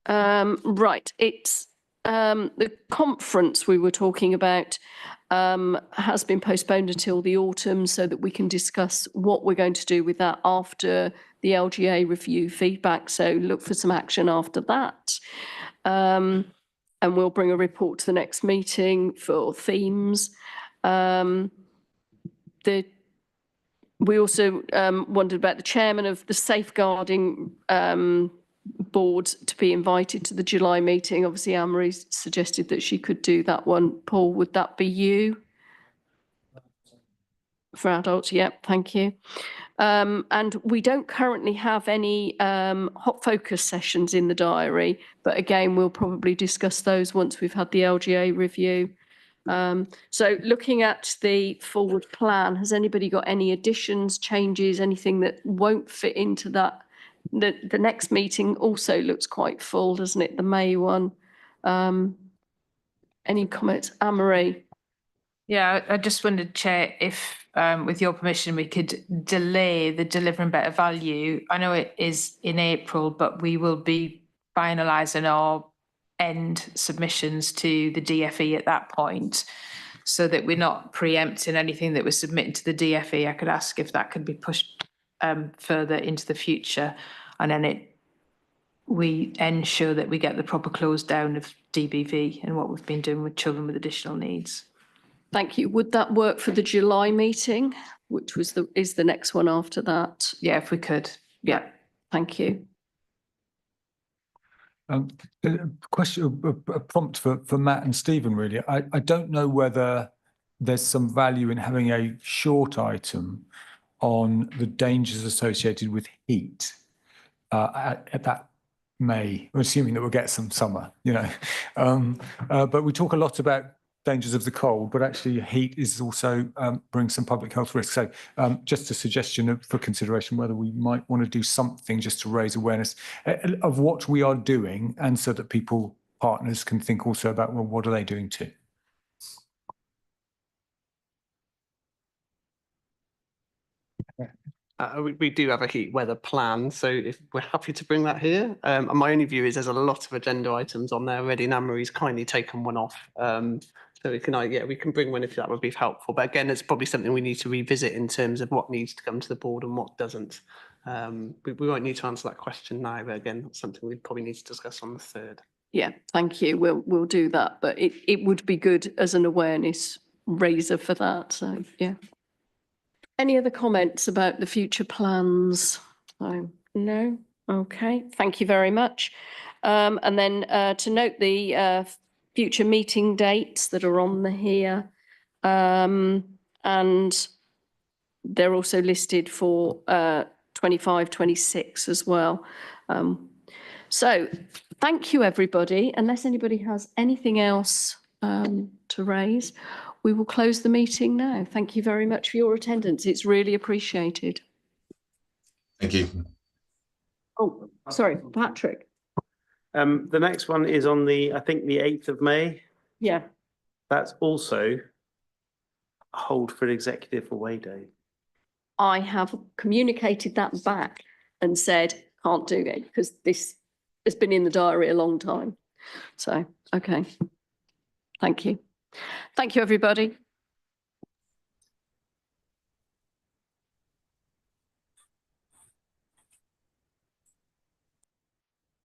Speaker 1: Right, it's the conference we were talking about has been postponed until the autumn so that we can discuss what we're going to do with that after the LGA review feedback. So look for some action after that. And we'll bring a report to the next meeting for themes. We also wondered about the chairman of the safeguarding board to be invited to the July meeting. Obviously, Anne-Marie suggested that she could do that one. Paul, would that be you? For adults, yep, thank you. And we don't currently have any hot focus sessions in the diary, but again, we'll probably discuss those once we've had the LGA review. So looking at the forward plan, has anybody got any additions, changes, anything that won't fit into that? The next meeting also looks quite full, doesn't it? The May one. Any comments? Anne-Marie?
Speaker 7: Yeah, I just wondered, Chair, if with your permission, we could delay the delivering better value. I know it is in April, but we will be finalising our end submissions to the DFE at that point, so that we're not preempting anything that was submitted to the DFE. I could ask if that could be pushed further into the future, and then we ensure that we get the proper close down of DBV and what we've been doing with children with additional needs.
Speaker 1: Thank you. Would that work for the July meeting, which is the next one after that?
Speaker 7: Yeah, if we could. Yeah.
Speaker 1: Thank you.
Speaker 9: A question, a prompt for Matt and Stephen, really. I don't know whether there's some value in having a short item on the dangers associated with heat at that May, assuming that we'll get some summer, you know. But we talk a lot about dangers of the cold, but actually heat is also brings some public health risks. So just a suggestion for consideration whether we might want to do something just to raise awareness of what we are doing, and so that partners can think also about, well, what are they doing too?
Speaker 8: We do have a heat weather plan, so if we're happy to bring that here. And my only view is there's a lot of agenda items on there already, and Anne-Marie's kindly taken one off. So we can bring one if that would be helpful. But again, it's probably something we need to revisit in terms of what needs to come to the board and what doesn't. We won't need to answer that question now, but again, that's something we probably need to discuss on the 3rd.
Speaker 1: Yeah, thank you. We'll do that, but it would be good as an awareness raiser for that. So yeah. Any other comments about the future plans? No? Okay, thank you very much. And then to note the future meeting dates that are on here, and they're also listed for 25, 26 as well. So thank you, everybody. Unless anybody has anything else to raise, we will close the meeting now. Thank you very much for your attendance. It's really appreciated.
Speaker 14: Thank you.
Speaker 1: Oh, sorry, Patrick.
Speaker 17: The next one is on I think the 8th of May.
Speaker 1: Yeah.
Speaker 17: That's also a hold for executive away day.
Speaker 1: I have communicated that back and said, can't do it because this has been in the diary a long time. So, okay. Thank you. Thank you, everybody.